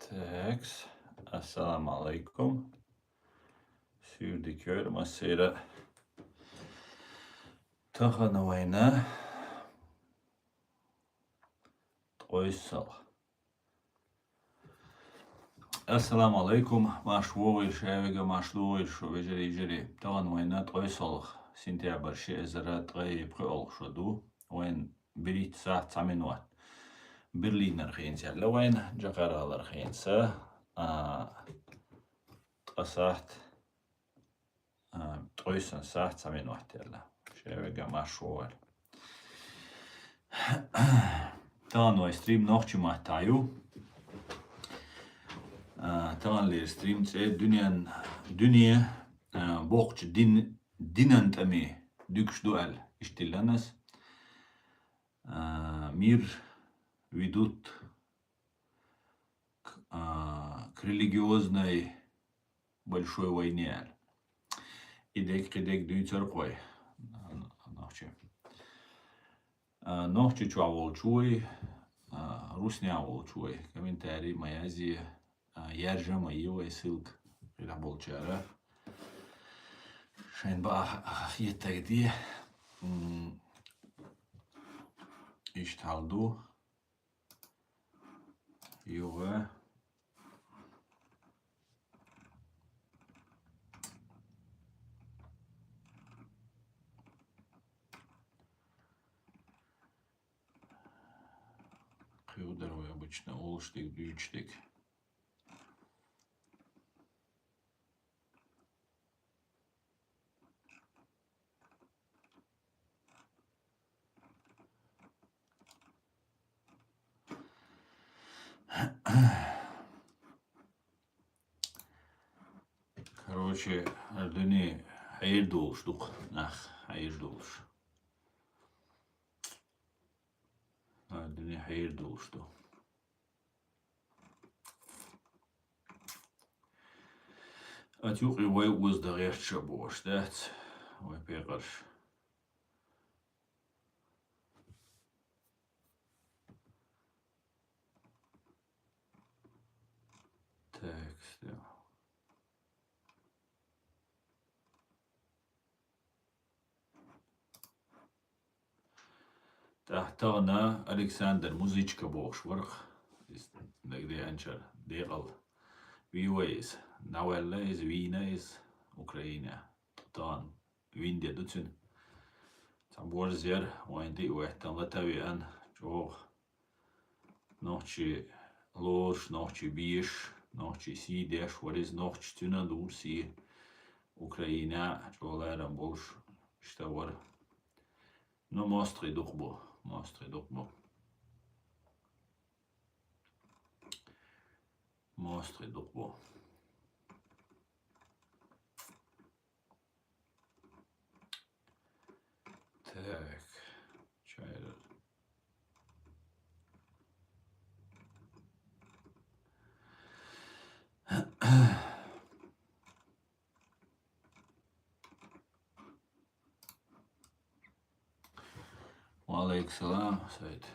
Teks. Assalamu alaikum. Sürdükör masera tahanavayna toysal. Assalamu alaikum. Maşvoğir şevege maşluğir şu veceri tahanavayna toysal. Sentябr şezara tğay pqol şodu. Oyn birit saat samenuat. Berliner xeynsel. Oyn Jakartalar xeynsa. Tqasat toysan saat samenuat yalla. Şevege maşvoğir. Tahanavay stream nohçu mahtayu. Tahanlir stream tse dünya boğç dinantami dükş duel iştillanas. Мир ведут к религиозной большой войне. Идек дүйцер қой. Нохчи чуаволчуй, русняволчуй. Комментарий маязи яржа моего ссылка. Раболчара. Шайнба еттегди. İştaldu. Yoga. Кюдерой обычно олштик, дючтик. Короче, Ардыни хайыр долуштук. Хайыр долуш. Ардыни хайыр долушту. Атюк и вай уздагерча бош, дат. Вай пегарш. Текст, да. Тахтана Александр музычка бош варх. Дагде анчар дегал. Вивейс. Навелла из Вина из Украина. Тан Винде дутсун. Там борзер вайнди уэттан латавиан жог. Нохчи лорш, нохчи биш, нохчи сидеш, вариз нохчи тюна дурси Украина жолайран болш. Штавар. Но мостри духбо. Мостри духбо. Мостри духбо. Так. Чайрат. Валейк салам, сайт.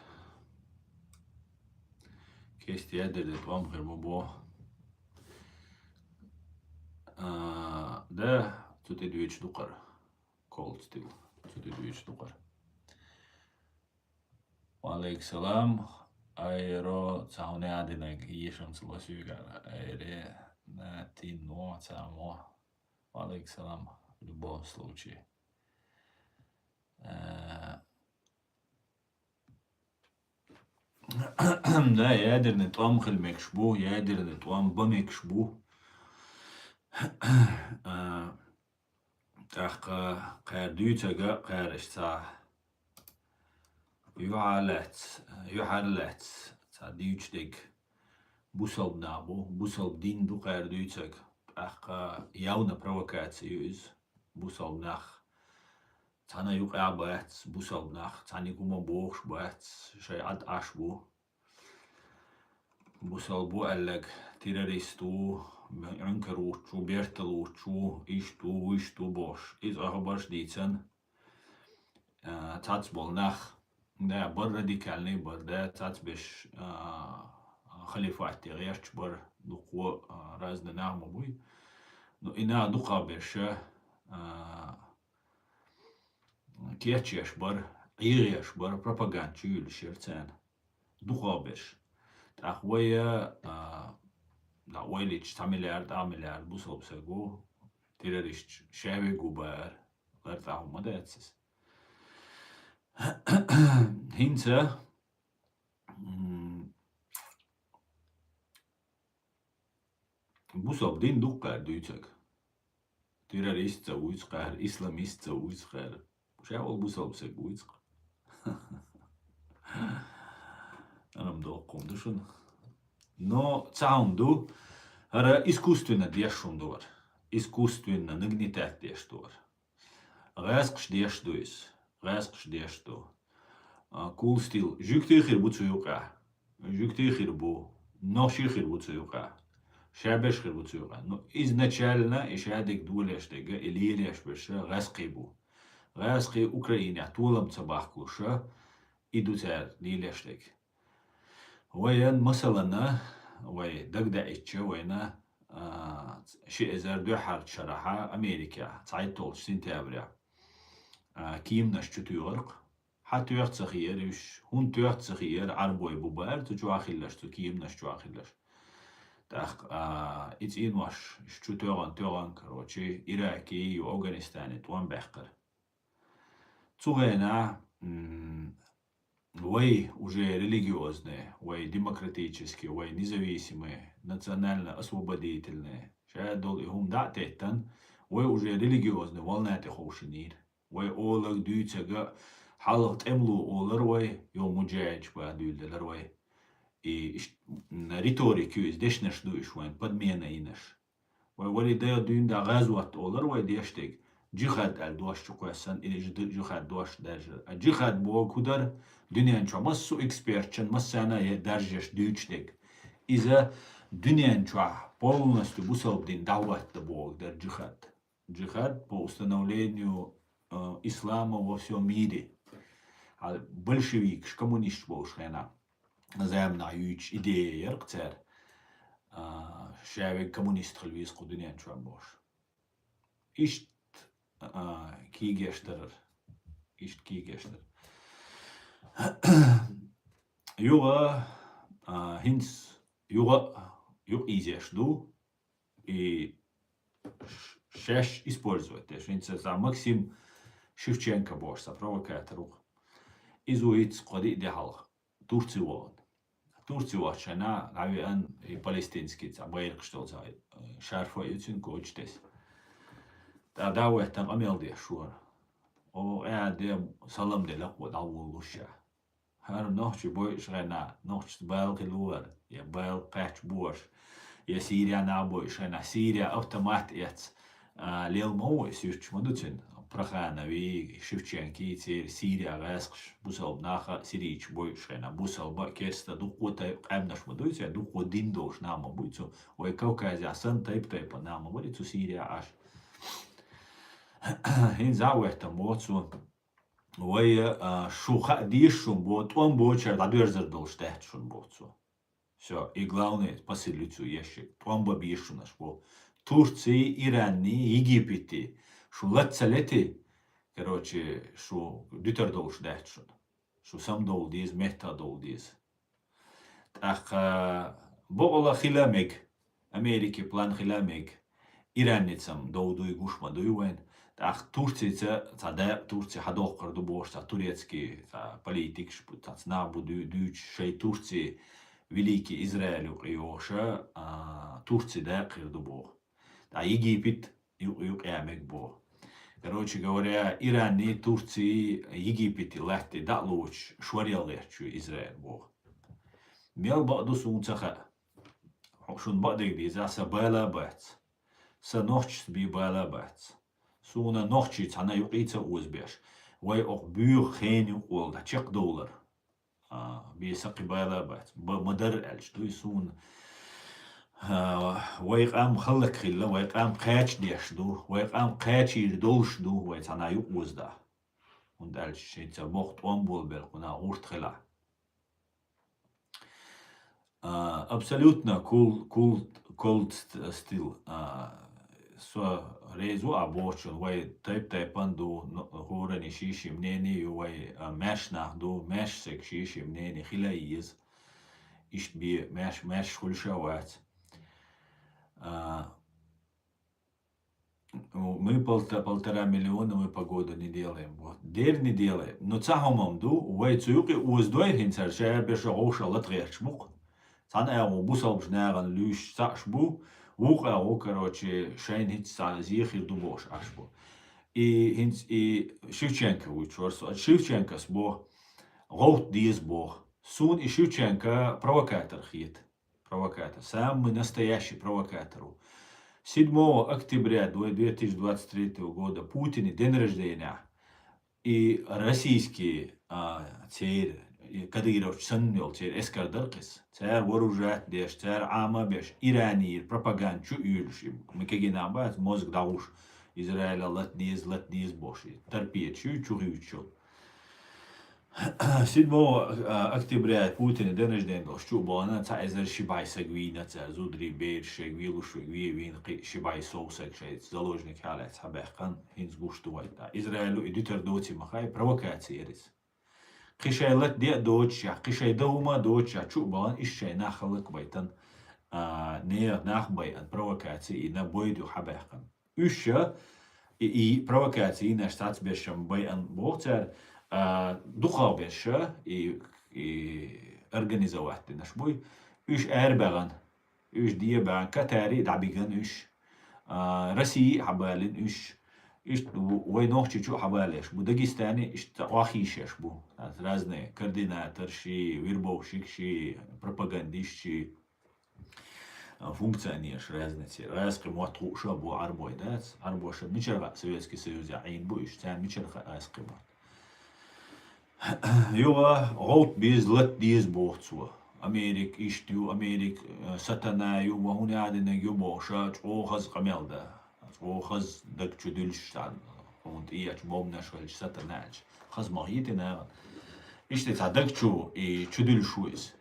Кести ядердет вам хербобо. Да, тут и двич дукар. Cold still. Тут и двич дукар. Валейк салам. Айро цауне адинаг ешам слосюгара. Айре на тино цамо. Валейк салам. В любом случае. Да, ядерный твам хельмекшбу, ядерный твам бамекшбу. Тахка кайрдүйцага кайрышца. Юхарлет. Ца дүйчдик. Бусалб набу, бусалб динду кайрдүйцаг. Тахка явна провокация юз. Бусалб нах. Цана юқя бац, бусалб нах. Цани кума бохш бац. Шай ад ашбу. Бусалбу әлләг террористу. Анкаручу, берталучу, ишту бош. Из ахабаш дийцен. Цацбол нах. Да, бар радикальный бар, да, цац беш халифат غيرش بر دقو رازنا نعم بوي نو إنا دقا برشة كيتشيش بر عيريش بر بروباغاندا يول شيرتان دقا برش تأخويا لا ويليش تعمليار بوصل بسجو تيراريش شاوي جوبار غير ما داتسس هينسا بوصل بدين دقا دويتك تيراريست ويتقار إسلاميست ويتقار شاول بوصل بسجو ويتقار أنا مدوقكم دشون но цаунду ара искусственно дешундуар искусственно нагнетать дештуар гасқш дештуис гасқш дешту кул стил жүктехир буцуюка жүктехир бу ношихир буцуюка шабешхир буцуюка но изначально ишадик дулештега илиелеш беша гасқибу гасқи Украина тулам цабахкуша идутер лилештег وين مثلا وي دقدق اتش وينا شيء زر دو حرد شرحة أمريكا تعيد طول سنتابريا كيم نشتو يورق حتى يغتسخير يش هون تيغتسخير عربوي بوبار تجو أخيلش تو كيم نشتو أخيلش تاخ إتس إن واش شتو تيغان كروتشي إراكي وأفغانستاني توان بحقر تغينا وي уже религиозные, вой демократические, вой независимые, национально освободительные. Шадол и хум датеттан, вой уже религиозные, волнаты хоушинир. Вой олаг дүйцега халык эмлу олар вой, йо муджаич ба дүйлделер вой. И риторики из дешнеш дуиш вой, подмена инеш. Вой вали да дүйнда газуат олар вой дештег. جيخاد الدواش تقوسن إلى جيخاد دواش درجة جيخاد بو كودر دنيان شو مسو إكسبيرتشن مسانا يدرجش ديوشتك إذا دنيان شو полностью بوصل بدين دعوة تبوك در جيخاد по установлению ислама во всем мире большевик коммунист болшена заемна юч идея яркцер шавик коммунист хлвис кудуньян шо бош иш кигештер юга хинс юга изешду и шеш использовать хинс за Максим Шевченко бош за провокатору изуит скоди дехал Турция шана авиан и палестинский за байрк что за шарфа юцин коучтес دعوة أميل دي شور أو قاعد سلام دي لقوة دعوة لوشة هر نوش بوش غنا نوش بالك لور يا بال قاتش بوش يا سيريا نابوش غنا سيريا أوتوماتيت ليل مو يسيرش مدوتين برخانا وي شفتشانكي تير سيريا غاسقش بوسال بناخا سيريش بوش غنا بوسال با كيرستا دوقوة قامناش مدوتين دوقوة ديندوش ناما بويتو وي كوكازي عسان تايب ناما بويتو سيريا عاش هين زاوية موتسو وي شو ديشون بوت он бочер да дверзер долштехшун бotсу все и главное посылицу ешек он бабишунаш бо Турции Ирани Египети шо лацалети короче шо дютер долштехшун шо сам дол диз мета дол диз так бола хиламек Америки план хиламек Ираницам доудуй гушма дуйвен так Турция цада Турция хадох карду бош та турецкий политик та знабу дүйч шей Турции великий Израилю иоша Турция да кирду бо та Египет юк ямек бо короче говоря Иран Турции Египет лахти да луч шварил лехчу Израиль бо мел баду сунцаха шун бадик ди за сабала бат санохч би бала бат سونا نوختي تانا يقيتا وزبيش وي اوق بيو خين يقول دا $10 بيساقي بايلابات بمدر الش دوي سون ويقام خلق خلا ويقام قاچ ديش دو ويقام قاچي دولش دو وي تانا يقوز دا und الش شيتا موخت بول بل قنا اورت خلا Абсолютно cold still. So reizu abochun way type pandu horani shishim neni way mesh nachdu mesh sek shishim neni khilaiz ish bi mesh khulshawat. Мы 1,5 миллиона мы погоду не делаем. Вот. Дер не делаем. Но цахомамду, уай цуюки уздой хинцер, шер беша оша латрешмук. Цан эго бусалбш наган люш сашбу, ух эго, короче, шейн хит зихир дубош ашбу. И Шевченко учорсу. Шевченко сбо, гоут диез бо. Сун и Шевченко провокатор хит. Провокатор. Самый настоящий провокатор. 7 октября 2023 года Путин день рождения. И российские Кадыров Саннил Эскардеркис, царь вооружать деш, царь ама беш, Иранир, пропаганд, чу юльши. Мы кегина бат, мозг дауш Израиля латниз боши. Торпед, чу. 7 октября Путин день рождения был, что было, царь шибай сагвина, царь зудри бейр, шегвилу, шегвин, шибай соусак, шейц, заложник халец, хабехкан, хинс гуштувай. Израилю и дютердоти махай, провокации рис. Кишай лет де доча, кишай доума доча, чу было, ищай нахалык байтан, не нахбай, провокации, и на бойду хабехкан. Ища, и провокации, наш статсбешам байан бог, Духал беша и организовать наш бой. Уж эрбаган, уж диабан, Катари дабиган уж России حبالين уж وينوخ чу حبالش. بو Дагестане уж واخيشش бу. Разные координаторши, вербовщикши, пропагандистши, функционерши разные. Разные муатруша бу арбой, да? Арбоша мичерга Советский Союз яин бу уж тян мичерга аскиба. Юга غوت بيز لت ديز بوخسوا أمريك إشتيو أمريك ستنا يوم هنا عندنا يوم شاش أوخز قميلدا أوخز دك تدلش تان وانت إيش بوم نشويش ستناش خز ماهيتنا إيش تصدق شو تدلشويس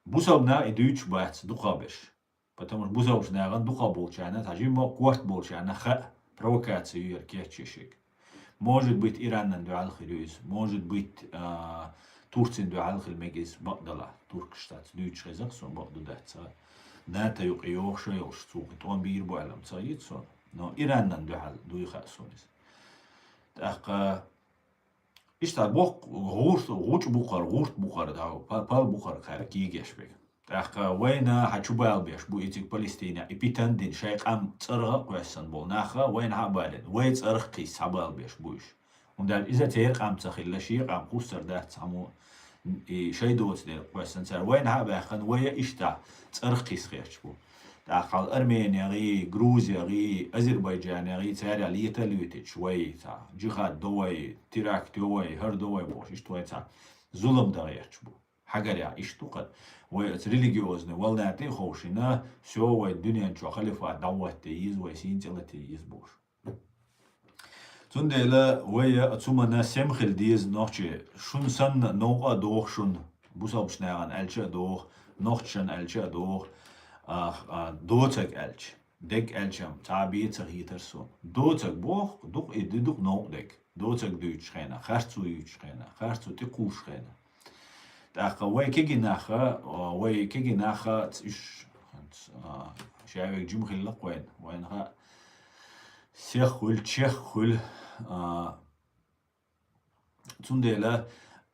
بوسابنا إدوش بات دقابش потому что бузауш наган духа болчана тажимо кварт болчана ха провокацию еркечешек. Может быть, Иран дуал хирюз, может быть, Турция дуал хилмегис багдала, Туркштадт, Deutsch Reserson багдудатса. Ната юқиёхша ёшцугит, он бир буалам цаитсон, но Иран дуал дуихасонис. Так, ишта бог гурт бухар дау, пал бухар кигешбек. Так, война хачубал беш бу этик Палестина, и питандин шайк ам царга квессан бол наха, война хабален, вой царг кис хабал беш буш. Und dann ist er am Zachil, Shir am Kusser da Samu Shaidos der Western Sar, وين هابخن ويا إشتا ترخيص خيرشبو. داخل أرمينيا غي غروزيا غي أذربيجان غي تاري عليه تلويت شوي تا جهاد دوي تراك دوي هر دوي بوش إشتوي تا ظلم دغيرشبو. حاجة إشتوقت ويريليجيوزنا والناتي خوشنا سو الدنيا شو خلفوا دعوة تيز ويسين تلتيز بوش. Zundela ويا أتسمنا سمخل ديز نوخشي شون سن نوقا دوخ شون بوساب شناغان ألشا دوخ نوخشن ألشا دوخ دوتك ألش دك ألشام تعبيت هيترسون دوتك بوخ دوخ إدي دوخ نوق دك دوتك دوتش خينا خرطو يوتش خينا خرطو تقوش خينا تاخا وي كيجي ناخا تش شايفك جمخل لق وين ها سيخول تشخول تندلا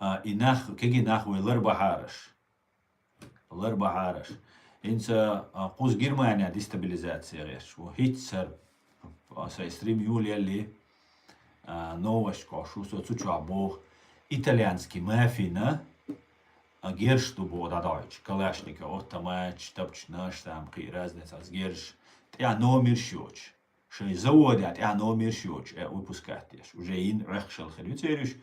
إناخ كيجي ناخو الأربع حارش إنسا قوس جرمانيا ديستابيليزاتسيا غيرش وهيتسر سايستريم يولي اللي نوش كوشو سوتشو عبوه إيطاليانسكي مافينا герш тубо дадайч калашника оттамач тапчнаш там ки разница с герш я номер щоч шей заводят я номер щоч выпускать уже ин рахшал хрюцериш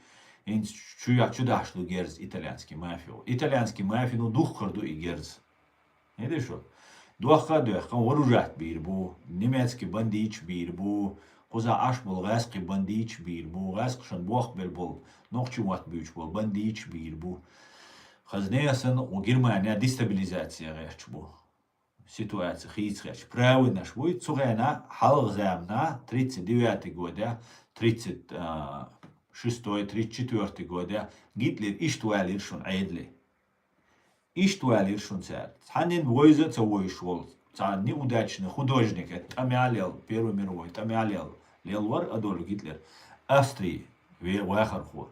ин чуя чудаш ну герз итальянский мафио ну дух харду и герз не шо духа вооружать бирбу немецкий бандич бирбу قوزا أشبل غاسقي بنديش بيربو غاسق شن بوخ بالبول نوخشي وات بيوش بول بنديش بيربو Хазнеясын у Германия дестабилизация рэч бу. Ситуация хийцрэч. Правый наш будет цугэна халгзамна 39 года, 36-й, 34 года Гитлер иштуал иршун айдли. Иштуал иршун цар. Ханин войза цавой швол. Цар неудачный художник, тамялел Первую мировую, тамялел лелвар Адольф Гитлер. Австрии вахарху.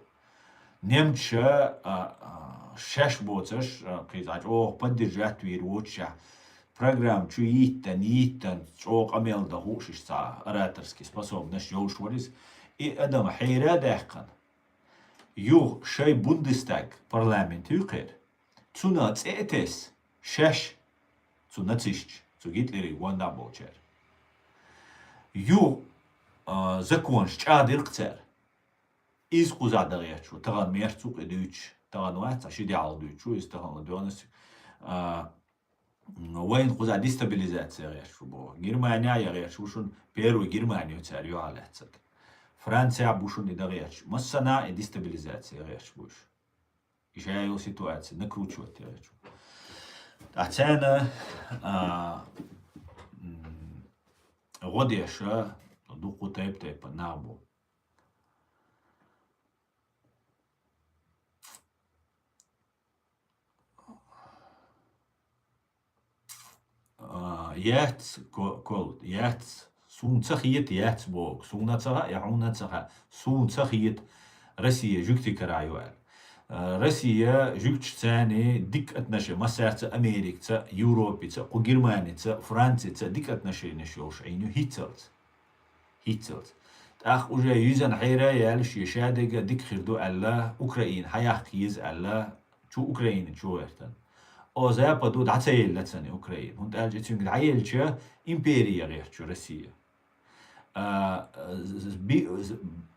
Немча шеш боцаш, кизач, поддержать вируча. Программ чуиттан, чок амел да хушиш ца ораторски способность ёлшварис. И адам хайра дахкан. Ю шей Бундестаг парламент юкер. Цуна цетес шеш цуна цищ. Цу Гитлери ванда болчер. Ю закон шчадыркцер. Из кузадагячу, таган мерцук эдюч, таган вац, ашидял дючу, из таган донес. Вайн куза дестабилизация речу бо. Германия речу шун первую Германию царю алецак. Франция бушун и дагяч. Массана и дестабилизация речу буш. Ишая ситуация накручивать речу. А цена годеша духу тайп набу. Яц кол яц сунцахиет яц бог сунацаха яунацаха сунцахиет Россия жукти караюар. Россия жукчцани дик отношения массарца Америкца, Европица, ку Германица, Францица дик отношения шош айну хитцелц. Ах уже юзан хайра ялш يشادق ديك خردو الله أوكرين حياك يز الله شو أوكرين شو يرتن أو زابدو دعتيل لتسني أوكرين هند أرجع تيجي عيل شو إمبريا غير شو روسيا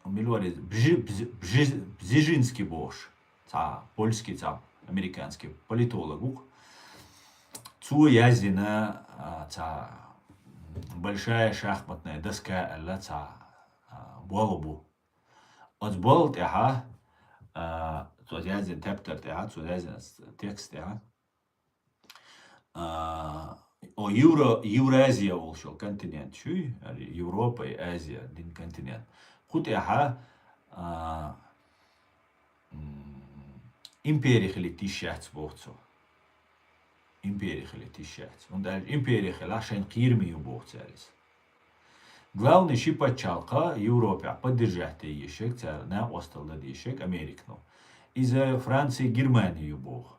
ملوري بزيجинский бош تا польский تا американский политолог цу язина та большая шахматная доска الله تا болбу от болт яха цу язин тептер яха цу язин текст яха о Евразия волшил континент чуй Европа и Азия один континент хут яха империя хили тишац бохцо империя хили тишац und империя хила шен кирми бохцарис. Главный шипачалка Европе поддержать ешек на осталда ешек Америкну. Из-за Франции Германию бог.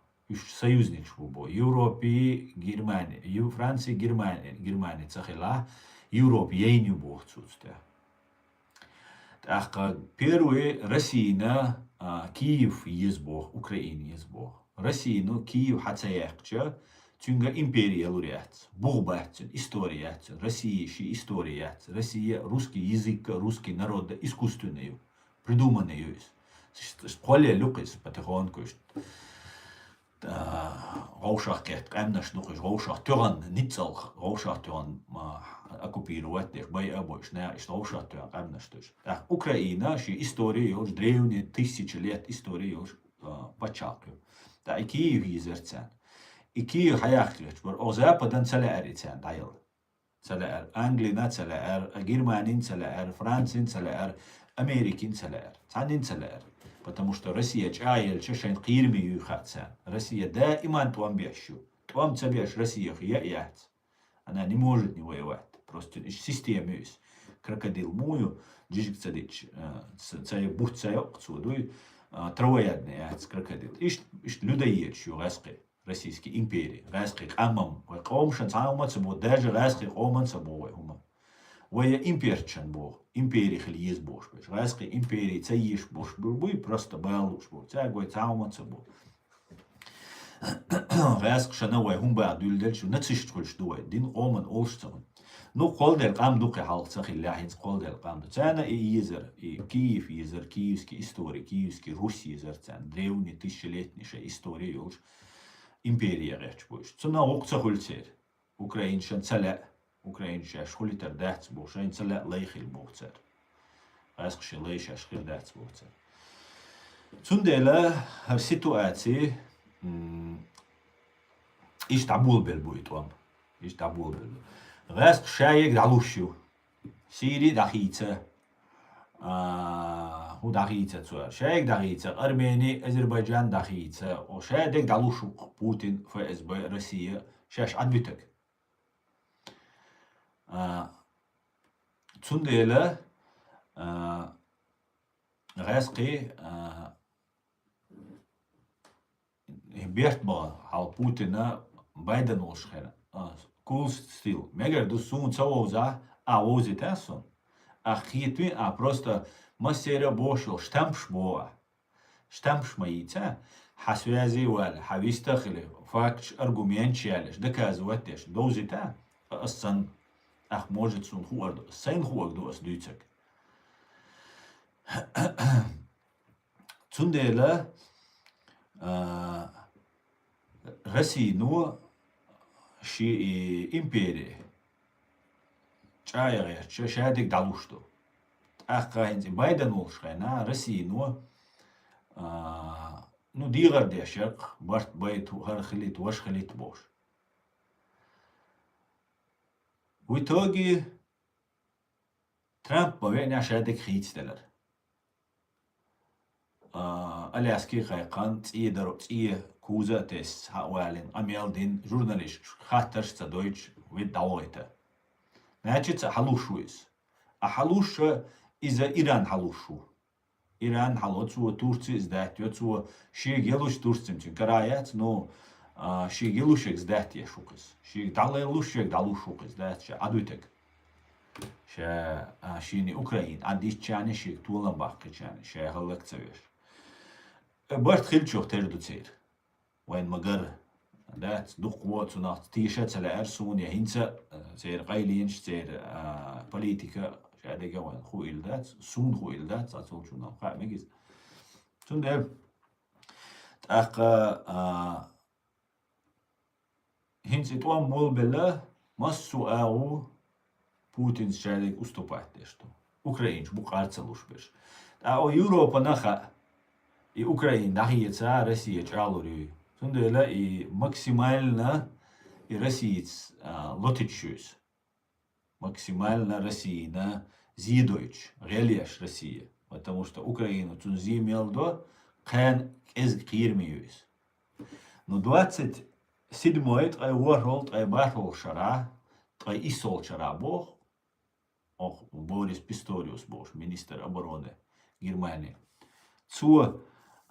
Союзник бог. Европе Германия. Франция Германия цахила. Европе ейню бог цуцте. Так первый Россия Киев есть бог, Украина есть бог. Россия Киев хацаякча. Тюнга империя лауреат, богбатин, история, Россия ши история, Россия русский язык, русский народ искусственный, придуманный есть. Школе лукис потихоньку, Раушах кет, камнаш лукис, Раушах тюран, ницал, Раушах тюран оккупировать, их бой обоих, не, что Раушах тюран, камнаш тоже. Украина ши история есть, древние тысячи лет истории есть початку. Да и Киев езерцен. И Киев хаяхлич, бор Западен целяр ицен дайл. Целяр Англина целяр, Германин целяр, Францин целяр, Америкин целяр. Цанин целяр. Потому что Россия чайл чешен кирми юхатсен. Россия дائما туам бешю. Туам цабеш Россия хияят. Она не может не воевать. Просто система есть. Крокодил мую, джижик цадич, цай бух цайок цудуй, троядный яц крокодил. Ишт людоедчу раски. Российской империи. Российский амам. Комшан самоц бо даже российский оман собой хума. Вая имперчан бо. Империи хлиез бош. Российской империи цаиш бош. Буй просто балуш бо. Цагой самоц бо. Российский шановой хумба дульдельчу нацистульш дуй. Дин оман олштон. Ну холдер кам дуке халца хилляхин холдер кам. Цана и езер и Киев езер киевский истории киевский Русь езер цан древний тысячелетнейшая история юж. Империя речь будет. Цена окца хульцер. Украиншан цаля. Украинша шхулитер дats бошайн цаля лейхил бохцер. Раскши лейша шхир дats бохцер. Цундела в ситуации إيش بالبويت وام إيش بالبويت غاس شايك دعلوشيو سيري دخيته هو دخيته تسوار شايك دخيته أرميني أذربيجان دخيته وشايك دعلوشو بوتين في إزباي روسيا شاش عدبتك تسنديلا غاسقي بيرت با على بوتين بايدن وشخيرا كول ستيل مегер ду сун цауза аузи тасон ахитви просто масера бошо штампш маица حسوازي ولا حبيستخلي فاكش ارجومنت شالش دكاز واتش دوزيتا اصلا اخ может сун хуард сайн хуаг дос дүйцэг цундела Россия ну شي إمبيري شاير شادك دالوشتو أخا هنزي بايدن وشخينا روسيا نو ديغر دي شرق بارت بايت هر خليت وش خليت بوش ويتوغي ترامب بويني شادك خيت ستلر ألياسكي خيقان تيه كوزا تيس هاوالين أميال دين جورناليش خاطرش تا دويتش ويد دالويتا ناچت حلوشويس أحلوش إذا إيران حلوشو إيران حلوتسو تورسي إزداتيوتسو شي جيلوش تورسيمتين كرايات نو شي جيلوشك إزداتي شوكس شي داليلوشك دالوشوكس دات أدويتك شيني أوكراين عنديش تشاني شي تولن باقي تشاني شي هلك تسويش بارت خيلتشوخ تردو تسير وين مقر دات دوق واتسو تيشات على أرسون يهينسا تسير قايلينش تسير بوليتيكا شاديقا وين خو إلدات سون خو إلدات أتول شو نقع ميجيز سون دير تأقا هينسي توان بول بالله ماسو آغو بوتين شاديق أستوبات ديشتو أوكراينش بوقارتسلوش بيش تأقو يوروبا نخا и Украина нахиется Россия чалури. Сундела и максимально и Россиец лотичусь. Максимально Россия на зидойч, релеш Россия. Потому что Украину тунзи мелдо кан из кирмиюсь. Но 27-й ай воролд ай барол шара, ай исол шара бог. Ох, Борис Писториус бог, министр обороны Германии. Цу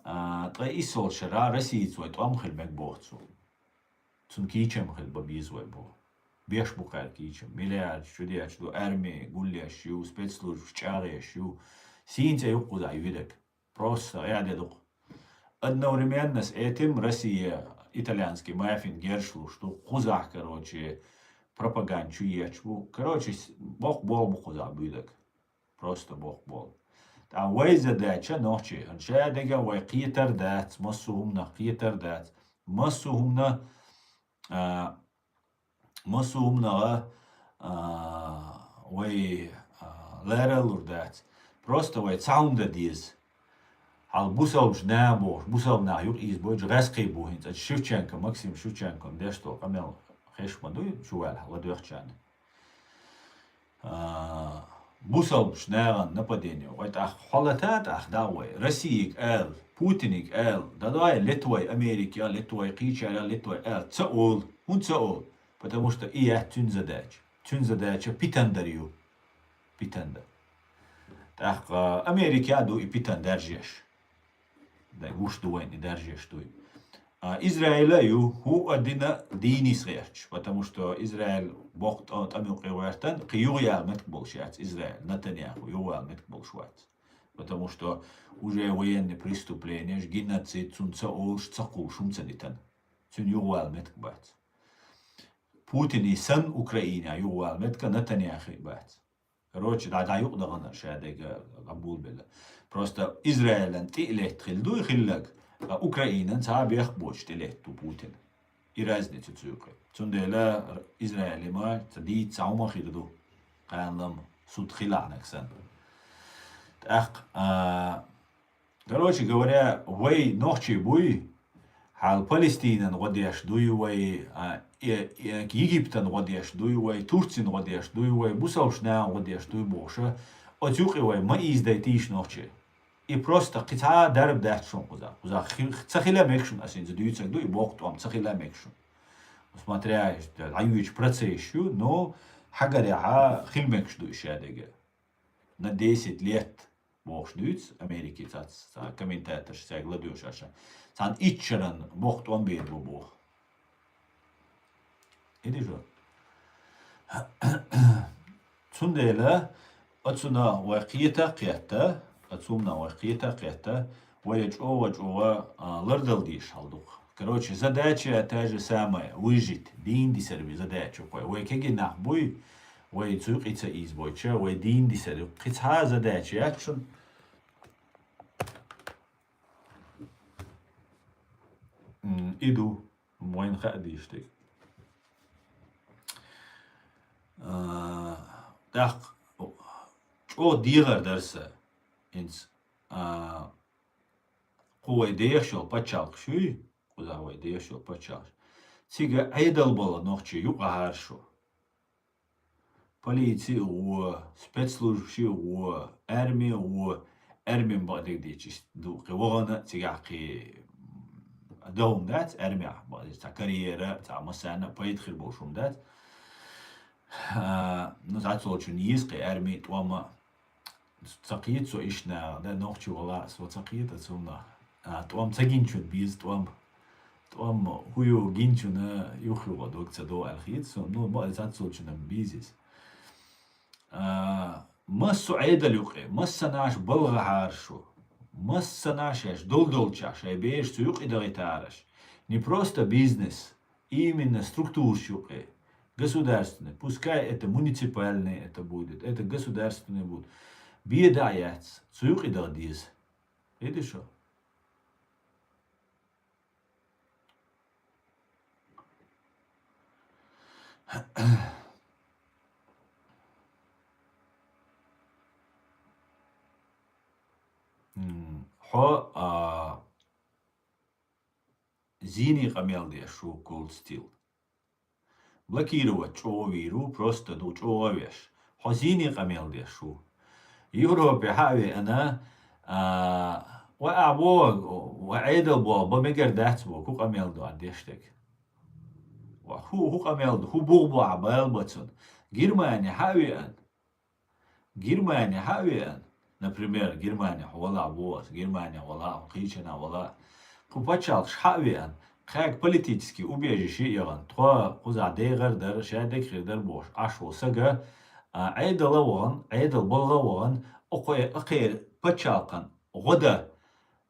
исол шара Россия цой том хельбек богцу. Цун кичем хельба бизой бо. Беш бухар кичем. Миллиард чудяч до армии гуляш ю спецслужб чареш ю. Синте юкуда юдек. Просто ядедук. Одновременно с этим Россия итальянский мафин гершлу, что кузах, короче, пропаганчу ечбу. Короче, бог бол бухуза бюдек. Просто бог бол. А вай задача ночи. Аншадега вай қитар дат. Масуумна қитар дат. Масуумна вай лералур дат. Просто вай цаунда диз. Ал бусалбш набош. Бусалб на юр избойдж раскай бухинц. Ад Шевченко, Максим Шевченко. Дешто камел хешмадуй. Чувал. Ладуяхчан. بوصل ناغن نبدينيو ويت أخ حلتات أخ داوي رسيك آل بوتينيك آل داداي لتوي أمريكا لتوي قيشة لتوي آل تسأول هون تسأول потому что إيه تنزداج بيتندريو بيتندر تأخ أمريكا دو بيتن درجيش دا وش دوين درجيش دوي إسرائيل هو أدينا ديني صغيرش потому что Израиль وقت أمريكا وقتن قيوغيا متقبل شات إسرائيل نتنياهو يوغيا متقبل شوات потому что уже военные преступления геноцид цунца олш цакул шумцанитан цун югвал меткбат Путин и сан Украина югвал метка Нетаньяху бат короче да юqdagana шадега قبول بالله просто Израиль тилет خلدو خلق Украина та бехбоч тилет Путин и разницу цука цундела Израиль ма тди цаума خلدو قانلم суд خلعنكسن короче говоря, вей ночи буй, حال فلسطين قديش دويوي Египтен قديش دويوي Турцин قديش دويوي بوسوشنا قديش دوي بوشه отюкивай ма издайтиш ночи и просто қица дарб дашон куза цахила мекшун асин задуйцак дуй боктом цахила мекшун смотря аюич процессию но хагаря хил мекш дуй шадеге на 10 лет бокш дуйц Америки цац комментатор сагладуш аша сан ичран боктом бер бу иди жо цундела أتسونا وقيتا قيتا أتسومنا وقيتا قيتا ويجوا لردل ديش هالدوق короче задача та же самая выжить дин дисерби задача кой вы кеги нахбуй вы цуqiца избойча вы дин дисерби қица задача якшун иду моин хадиштик так о дигар дарса инс قوة ديشل بتشالك شوي قوة هو ديشل بتشالك تيجا عيدل بلا نوخشي يوقع هارشو полиции و спецслужбы و армия و армия بعدك ديش دوق وغنا تيجاقي دوم دات армия بعد تاع كاريرا تاع مسانا بيدخل بوشوم دات نزعت شو نيسقي армия توما تقيت سو إشنا ده نوخشي ولا سو تقيت أتسونا توام تجينشون بيز توام هو جينشون يخلو دوك تدو الخيط سو نو ما زاد سولشون بيزيس مسو عيد اليوقي مسناش بلغ هارشو مسناش اش долчаш беш су юқи дагитараш не просто бизнес именно структурщуки государственный пускай это муниципальный это будет это государственный будет бедаец су юқи дагдиз видишь что хо зини камелдия шу cold steel блокировать човиру просто до човеш хо зини камелдия шу Европе хави أنا وأعبوه وعيدبوه بمقرداتبوه كو قميلدو عنديشتك هو قميلدو هو بوغبو عبالبتون Германия хави например Германия ولا عبوه Германия ولا قيشنا ولا كوباتشال хави как политически убежище يغن توا قزع ديغر در شادك خير بوش عشو سجا عيدل وغن عيدل بلغ وغن أقير باتشالقن غدا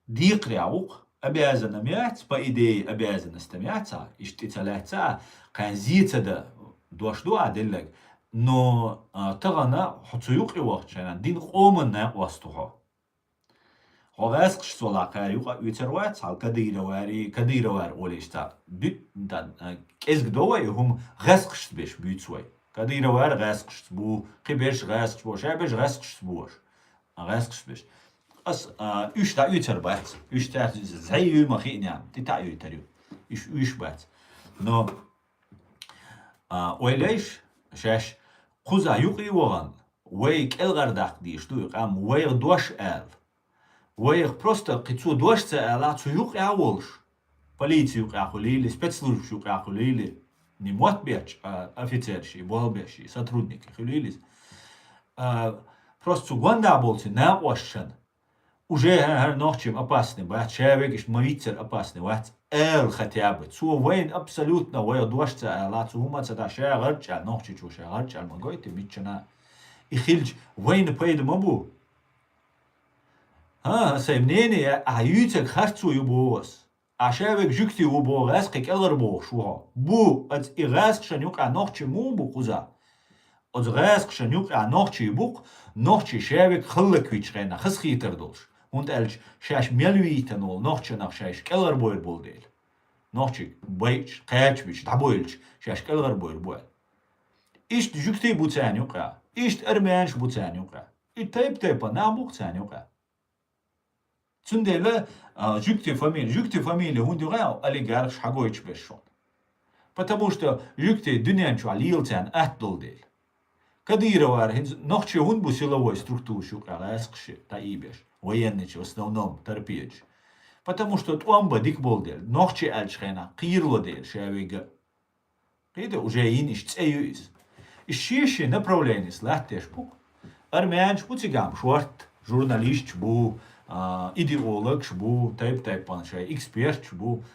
ديق ريعوق أبيازنا ميات بإيدي أبيازنا استمياتها اشتتلاتها كان زيتا دا دوش دو عدلك نو تغنى حتسيوقي وقت شانا دين قومنا واسطوها غاز قشت ولا قاريوقا يتروات على كدير وار أوليشتا كيزك دوي هم غاز قشت بيش بيتسوي كدير وار غاز قشت بو قبيش غاز قشت بو شابش غاز قشت بوش غاز قشت بيش أس إيش تا يتر بات إيش تا زي ما خيني عم تتع يتريو إيش بات نو وليش شاش خذ يقي وغن ويك الغرداق ديش تو يقام ويك دوش آل ويك просто قيتسو دوش تآلات سو يقي عولش полиция يقي عقليلي спецслужб يقي عقليلي نموت بيش офицерши болбеши сотрудники خليلي просто гванда болти наошшан уже ночью опасный бат человек мавицер опасный бат эл хотя бы цу войн абсолютно вой дошца ла цу маца да шагырча ночью чу шагырча могойте бична и хилж войн пойд мабу сомнение аютек харцу юбос человек жукти убо раск келербо шуha бу от ираск шанюк ночью мубу куза от раск шанюк ночью бук ночью человек хлыквич рена хсхитер долш und elch shash melviten ol nochche nach shash keller boyer bol değil. Nochche bayç qayachbich daboylch shash keller boyer bol. İşte jükte bu tane yok ya. İşte ermenş bu tane yok ya. İtayıp tayıpa ne bu tane yok ya. Цундела жюкте фамилия хундюгау олигарх шагойч бешон. Потому что жюкте дунянчу алилтян аттолдел. Кадировар нохче хунбу силовой структуру шукагаскши таибеш. Военный в основном торпедж. Потому что туамба дикболдел, нохче альчхена, кирлодел шавига. Это уже иниш цеюис. Ищиши направление слахтеш пук. Армянч пуцигам шорт, журналист бу, идеолог бу, тайп паншай, эксперт бу,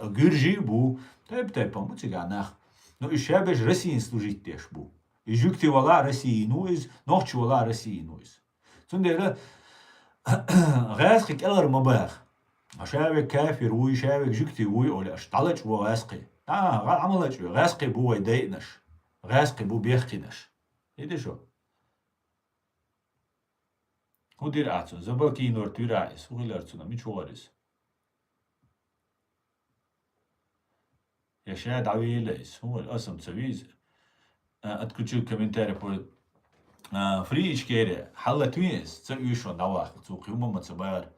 гюржи бу, тайп пан пуциганах. Но ищабеш Россиин служить теш бу. И жюкти вала России нуиз, нохче вала России нуиз. Цундера غاسقك ألغر مباخ شابك كافر وي شابك جكتي وي ولا اشتلج بو غاسقي عملج غاسقي بو يضايقناش غاسقي بو بيخكناش ايه شو هو دير اتسون زبالكي نور تيرايس هو غيلرتسون مي تشوريس يا شاد عويليس هو الاسم تسويز اتكتشو كومنتاري بو فريش كيري حلا تويس تسويشون دواخ تسوقي هما ما تسبار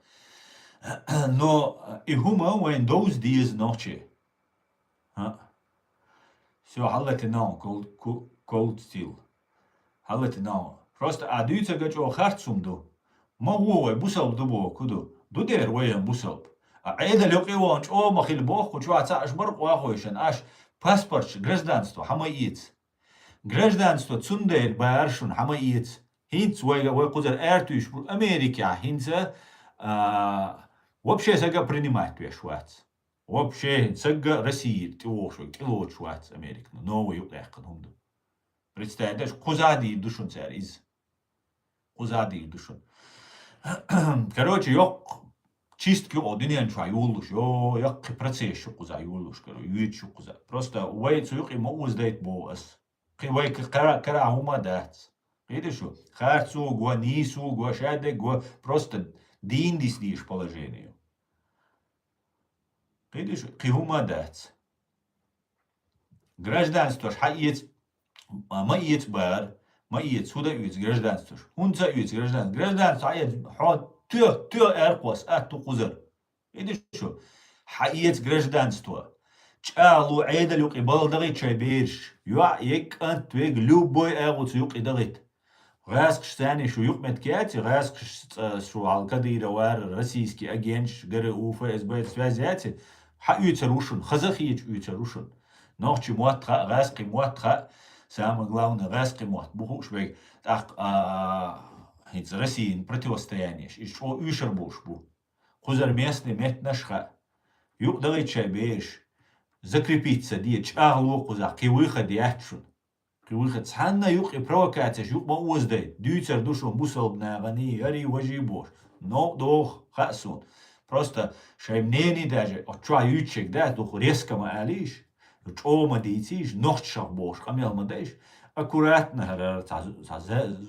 но и هما وين those days نوتشي все حلت ناو cold steel حلت ناو просто адуйца гачо харцумду ما هو بوسل دبو كدو دو دير وين بوسل عيدا لقيوان او مخيل بوخ وشو عطا اشبرق واخويشن اش паспорт гражданство хамаиц гражданство цундер бааршун хамаиц хинц вайга вайкузер эртуиш Америка хинца вообще сага принимать вешвац вообще сага России тиошо кило швац Америка новый уехал хунду представляешь кузади душун цар из кузади душун короче ёк чистки одинен чай юлуш ёк процесс куза юлуш коро юич куза просто уайц юк имо уздайт боас кивай кара хума дац видишь что харцу гуа нису гуа шаде гуа просто дин дислиш положению видишь кихума дац гражданство хаиц маиц бар маиц суда юц гражданство хунца юц гражданство хаиц ход тё эркос ату кузер видишь что хаиц гражданство чалу عيد لوق بالدغيت شايبيرش يا يك انت ويج любой اغوت يوق دغيت غاسقش ثاني شو يوق متكاتي غاسقش شو على القديرة وار российский агентш гэрэ уфа СБ связяти حقيت روشن خزخيت يوت روشن نوخش مواتخا غاسقي مواتخا самое главное غاسقي موат бухуш бег так هيت Россиин противостояние и что ишер буш бу хузар местный метнашха юق дغيت شايبيرش закрепиться дичь аглоку за кивыхад ячун кивыхад цанна юк и провокация юк ма уздей дюцер душом бусалбна гани ари важи бош но дох хасун просто шаймнени даже отча ючек да дух резко ма алиш чома дитиш нохчах бош камел мадеш аккуратно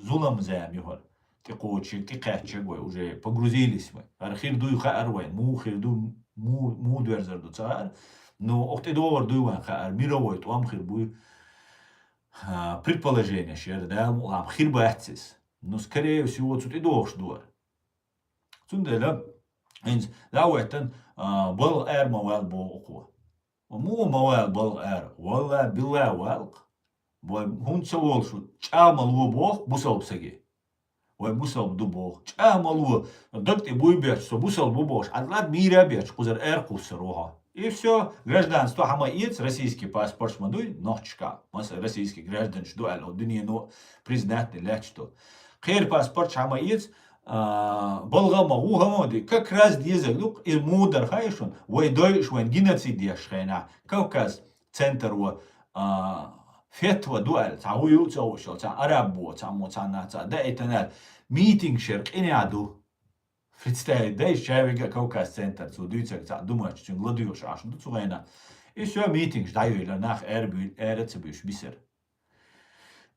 зулам зам юхар тикочек тикачек уже погрузились мы архир дуй харвайн мухир ду му дверзер ду цар но октедор дуан хар мировой туам хирбуй предположение шер да мулам хирбатсис но скорее всего тут и дохш дуар цундела инс лауэтен бол эр мавал бо оква му мавал бол эр валла билла валк бо хунца волшу чамал бох бусалпсаги ой бусал дубох чамал докти буйбеч со бусал бубош адлад мира беч кузер эр кусроха. И все, гражданство хамаиц, российский паспорт шмадуй, нохчка. Маса российский граждан ждуал, от дуния, но признатный лячто. Хер паспорт хамаиц, болгама, угамоди, как раз дизелюк, и мудар хайшун, вайдой швен геноцид яшхайна, Кавказ, центр фетва дуал, цаую цаушал, ца арабу, цаму цана, ца да этанал, митинг шерк, иняду. Представить, да, из Чавига Кавказ центр, zu Duitsek, думаешь, что гладуешь, аж до цуэна. И все, митинг, ждаю, или нах эрцебюш, бисер.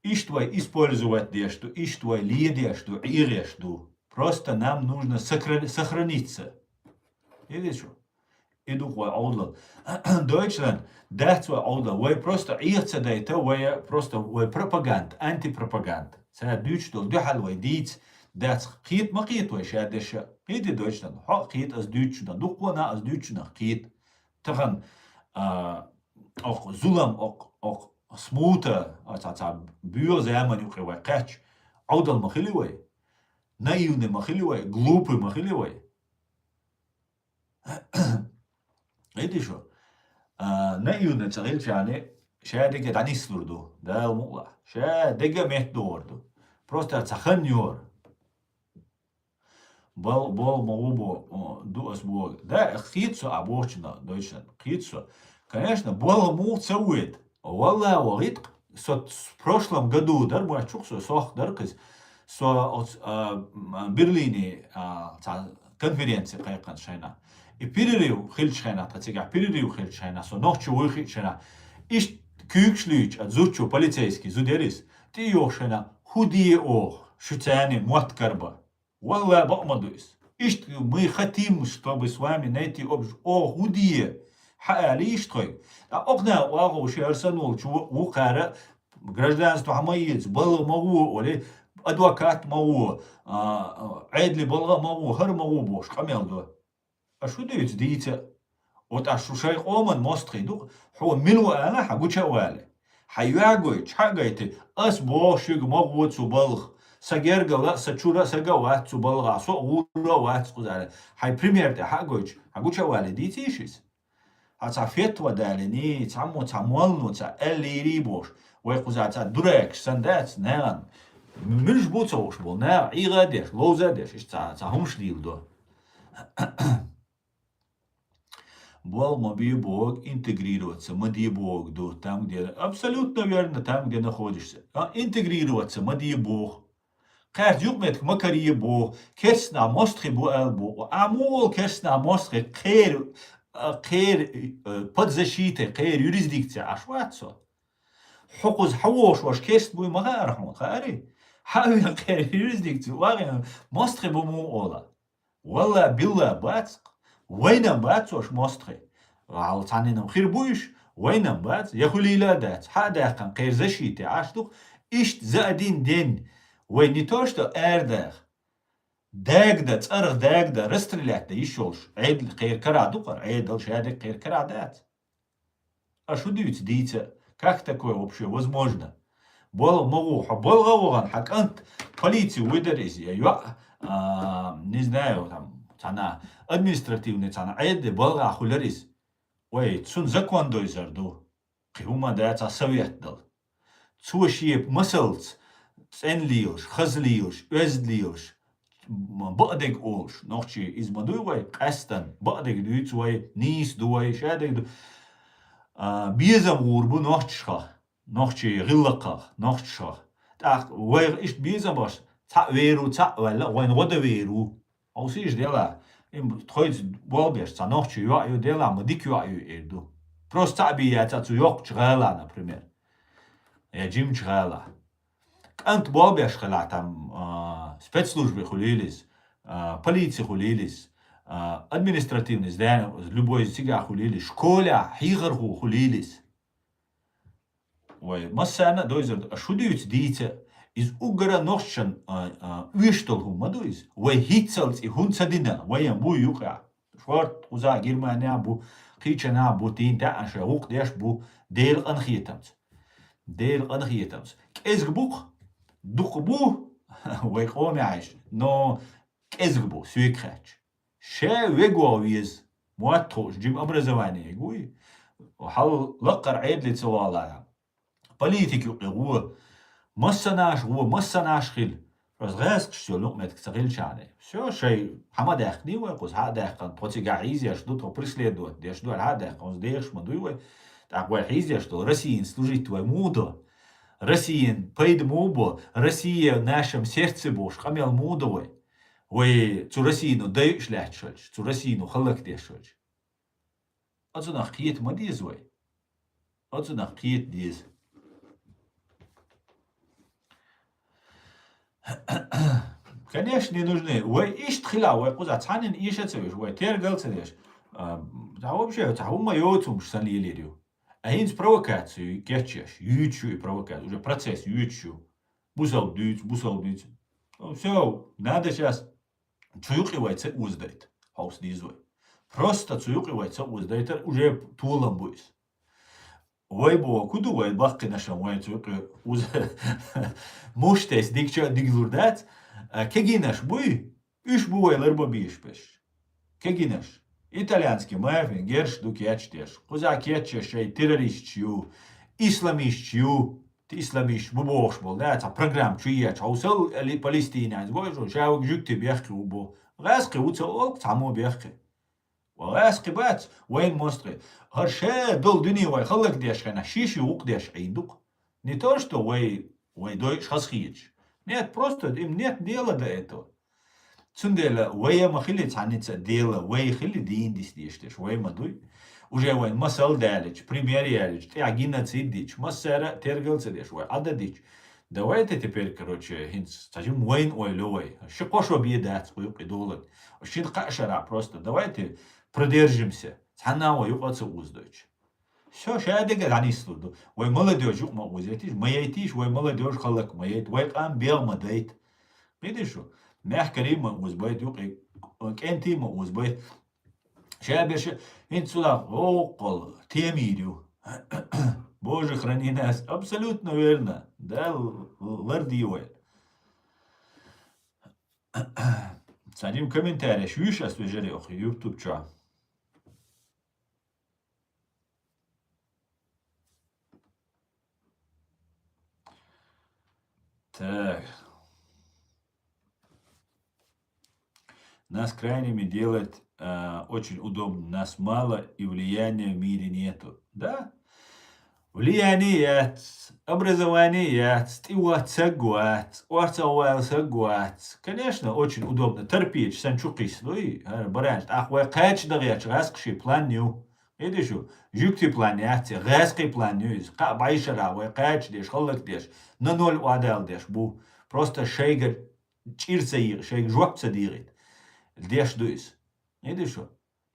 И что использовать дешду, и что лидешду, и решду. Просто нам нужно сохраниться. Видишь что? Иду в Аудланд. Deutschland, das war Аудланд. Вы просто ирца дайте, вы просто, вы пропаганд, антипропаганд. Це дючто, дюхал, вы диц, das Chiet ma Chiet wei Schädesche, Chiet in Deutschland, ha Chiet als Deutschner, Duchwana als Deutschner, Chiet. Tagan, auch Zulam, auch Smute, als Bühr Sämen, Juche wei Ketsch, Audal Machili wei, Naivne Machili wei, Glupe Machili wei. Weet je zo? Naivne Zahil Chane, Schädige Danisturdu, da Mula, Schädige Metdordu. Просто цаханьор. Бал могу дуас бог. Да, хитсу обочина, дойчна, хитсу. Конечно, было мул цаует. Валла валит, в прошлом году, дар бачуксу, сох даркис, Берлине конференция кайкан шайна. И перерыв хильчайна, тацига, перерыв хильчайна, ночью выхильчайна. Иш кюкшлюч, отзучу полицейский, зудерис. Ты ёшайна. Худие ох, шутяне, муаткарба. Валла бамадуис. Ишт мы хотим, чтобы с вами найти общий. О, худие. Хаали иштой. А окна вагу шерсанул, укара, гражданство хамаец, было могу, или адвокат могу, айдли было могу, хар могу бош, камелду. А что дают дите? Вот а шушай оман мостхиду, хо милу ана хагуча вали. حيواجوي حاجيتي أس بوشيج مغوت سبالغ سجرجا لا سچورا سجا وات سبالغ سو ورا وات قزاله حي بريمير ده حاجوج حاجوچا والدي تيشيس هتصفيت ودالني تعملنو تا اللي بوش ويقزاتا دريك سندات نان مش بوتوش بول نا ايغاديش لوزاديش تا همش ديلدو Бол мобию Бог интегрироваться, мадьи Бог, там, где, абсолютно верно, там, где находишься. Интегрироваться, мадьи Бог. Каждый югмет макарие Бог, керсна мостхи Бог, амул керсна мостхи, кер подзащиты, кер юрисдикция, ашватсо. Хокуз хавош ваш керст буй магарахмон, хари. Хавина кер юрисдикцию, вагина мостхи буму ола. Валла билла бацк. وينم بات وش مصطخي غال تانينم خير بويش وينم بات يخلي لا دات هذا كان غير زشيتي عاشتو إشت زادين دين ويني توشتو اردخ داغدا تصرخ داغدا رستريلات دا يشوش عيد غير كرا دوقر عيد الشهادة غير كرا дат. А что дается? Как такое вообще возможно? Был могу, был гаван, хакант полицию выдарись, я не знаю там. Цана административный цана айде балга хуларис ой цун закон дойзарду хиума даца совет дал цушиеп мыслц ценлиош хазлиош özлиош бадег олш нохчи измадуй кастан бадег дуйцвай нис дуай шадег бизам урбу нохчи гиллаqa нохчша так вай иш бизам баш та веру та вала вайн вода веру Ausíš dela, tchoiz bolbeš, ca nohči ju dela, madik ju erdu. Prost tabi ca cu yok čgala, например. Jim čgala. Kant bolbeš xela tam спецслужбы хулилис, полиция хулилис, административный здание, любой сига хулилис, школа, хигарху хулилис. Ой, массана дойзер, а шудиют дите, из угара нохчан уиштолху мадуис вай хитсалс и хунцадина ваям бу юка шварт уза германия бу хичана бу тинта аша ук деш бу дел анхиетамс кезгбук духбу вай хоме айш но кезгбу сюекач ше вегуавиз муаттош джим образование гуи وحاول لقر عيد لتسوالا политики هو مسناش هو مسناش خيل راس غاس كشتو لقمة كسغيل شاني все شيء حمد اخني ويقوز هذا اخن توتي قاعيز يشدو تو بريسليدو ديشدو هذا اخن ديش مدوي так وحيز يشدو Россиин служить твой мудо Россиин пейд мубо Россия в нашем сердце бош хамел мудовой ой цу Россиину даешь лячшольч цу Россиину халак дешольч отсюда хиет мадизой отсюда хиет диз Конечно, не нужны. Ой, ишь тхила, ой, куза, цанин ишецевиш, ой, тергалцевиш. Да вообще, это ума йоцум шсанлилерю. А инс провокацию, кечеш, ючу и провокацию, уже процесс ючу. Бусал дюц. Ну, все, надо сейчас цуюкивается уздает, хаус дизой. Просто цуюкивается уздает, уже тулом будет. Ой, бо, куду ой, бахки нашам, ой, цуюки уз... Муштес, дикча, дигзурдат, кегинаш буй, üç bu aylar bir beş. Keginaş. İtalyanski mafin gerş du keçteş. Kuza keçe şey teröristçiyu, İslamistçiyu, İslamist bu boş bol. Da ta program çiye çavsal ali Palestina. Zgoyjo şav jükte biyakı bu. Gaskı utsa ol tamu biyakı. وغاسقي بات وين مصري هرشا دول دنيا وي خلق ديش خنا شيشي وق ديش عندك نتوشتو وي دوي شخص خيج نيت просто им нет дела до этого. Цундела, вая махили цаница дела, вая хили диндис диштеш, вая мадуй. Уже вай масал далич, пример ялич, ты агина цидич, массера тергелцедеш, вай ададич. Давайте теперь, короче, хинц, цажим вайн ой ловай. Шикошо бьедать, уюк идолот. Шин кашара просто. Давайте продержимся. Цанава юкаца уздойч. Все, шадега ганислуду. Вай молодежь юк ма узетиш, маятиш, вай молодежь халак маят, вай кам бел мадайт. Видишь, что? Мях Карима узбайт юқи, кентима узбайт. Шабеш, инсула, окол, темирю. Боже, храни нас. Абсолютно верно. Да, лардиуэ. Садим комментарий. Швиш освежерёх, YouTube ча. Так. Нас крайними делать очень удобно. Нас мало и влияния в мире нету. Да? Влияние, образование, стиват сагуат, уарцауэл сагуат. Конечно, очень удобно. Терпеть, санчукис, ну и барант. Ах, вы кач дагяч, раскши планю. Видишь, жюкти планяти, раски планю. Байшара, вы кач деш, халак деш. На ноль уадал деш, бу. Просто шейгер, чирцаир, шейг жвакца дирит. Деш дуис. Видишь,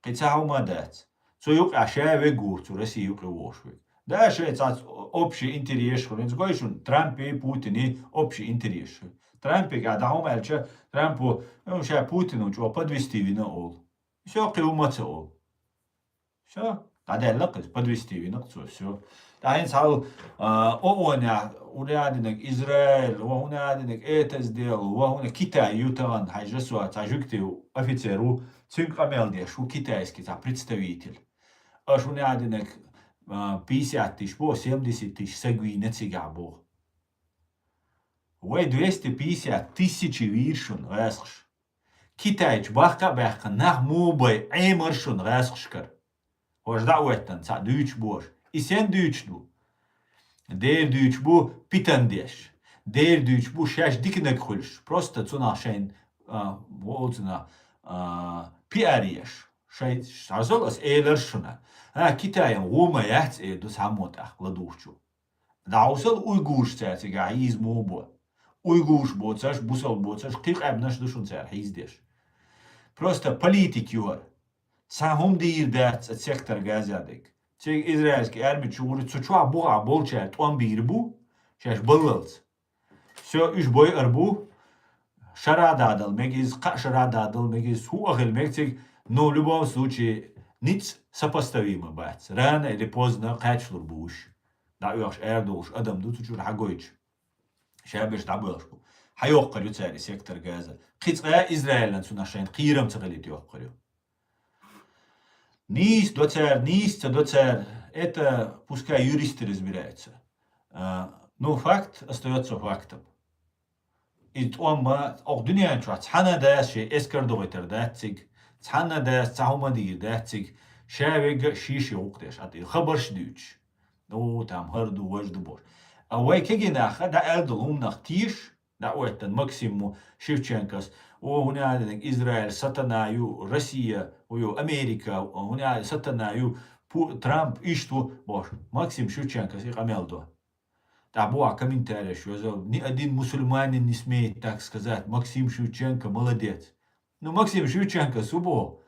кицау мадат. Цуюк ашаве гурцу, Россию кривошвик. Да, это общий интерес. Говоришь, Трамп и Путин и общий интерес. Трамп, когда он мальчик, Трампу, ну, сейчас Путину, что подвести вина ол. Все, кривуматься ол. Все, когда лакать, подвести вина, все. Да, он сказал, оня, урядник Израиль, урядник это сделал, он Китай, Ютан, хайжесуа, тажуктив офицеру, цинк амелдеш, у китайский, представитель. Аж урядник 50 тысяч, 70 тысяч сагвинец и габо. Уэ 250 тысяч виршун расхш. Китайч бахка нах мубай эймаршун расхшкар. Ож да уэттан, ца дүйч бош. И сен дүйч ду. Дэр дүйч бу питандеш. Дэр дүйч бу шаш дикнек хульш. Просто цуна шайн, волцуна, пиарияш. Шай шазолас эйлершуна. Китаем ума яц эду самот ахладушчу. Даусал уйгуш цяцига из мобо. Уйгуш боцаш, бусал боцаш, кик абнаш душун цяр хиздеш. Просто политик юар. Сахум дир дац от сектор газадек. Цег израильский армия чугури цучуа буа болча туан бирбу, шаш баллалц. Все үш бой арбу, шарададал, мегиз шарададал, мегиз хуахел мегцег, но в любом случае ниц сопоставимо бац. Рано или поздно качлур буш. Да уж эрдуш адам дуцучур хагойч. Шабеш табылшку. Хайоққар юцари сектор газа. Қицға Израилен сунашайн қирам цағалит yoqqарю. Низ, доцер, это пускай юристы разбираются. Но факт остается фактом. И он auch дуньян чуа цхана даши эскардогайтер датциг, цхана даш цахумадир датциг, шавега шиши уqдеш, ати хабарш дүйч. Ну, там харду важду бош. А вай кегинаха да элдул умнах тиш, да уэттен Максиму Шевченкос, هنالك إسرائيل ساتنايو روسيا ويو أمريكا هنالك ساتنايو ترامب إشتو бош Максим Шевченко си камелдо. Да буа комментарий, что ни один мусульманин не смеет так сказать. Максим Шевченко молодец. Ну Максим Шевченко субо.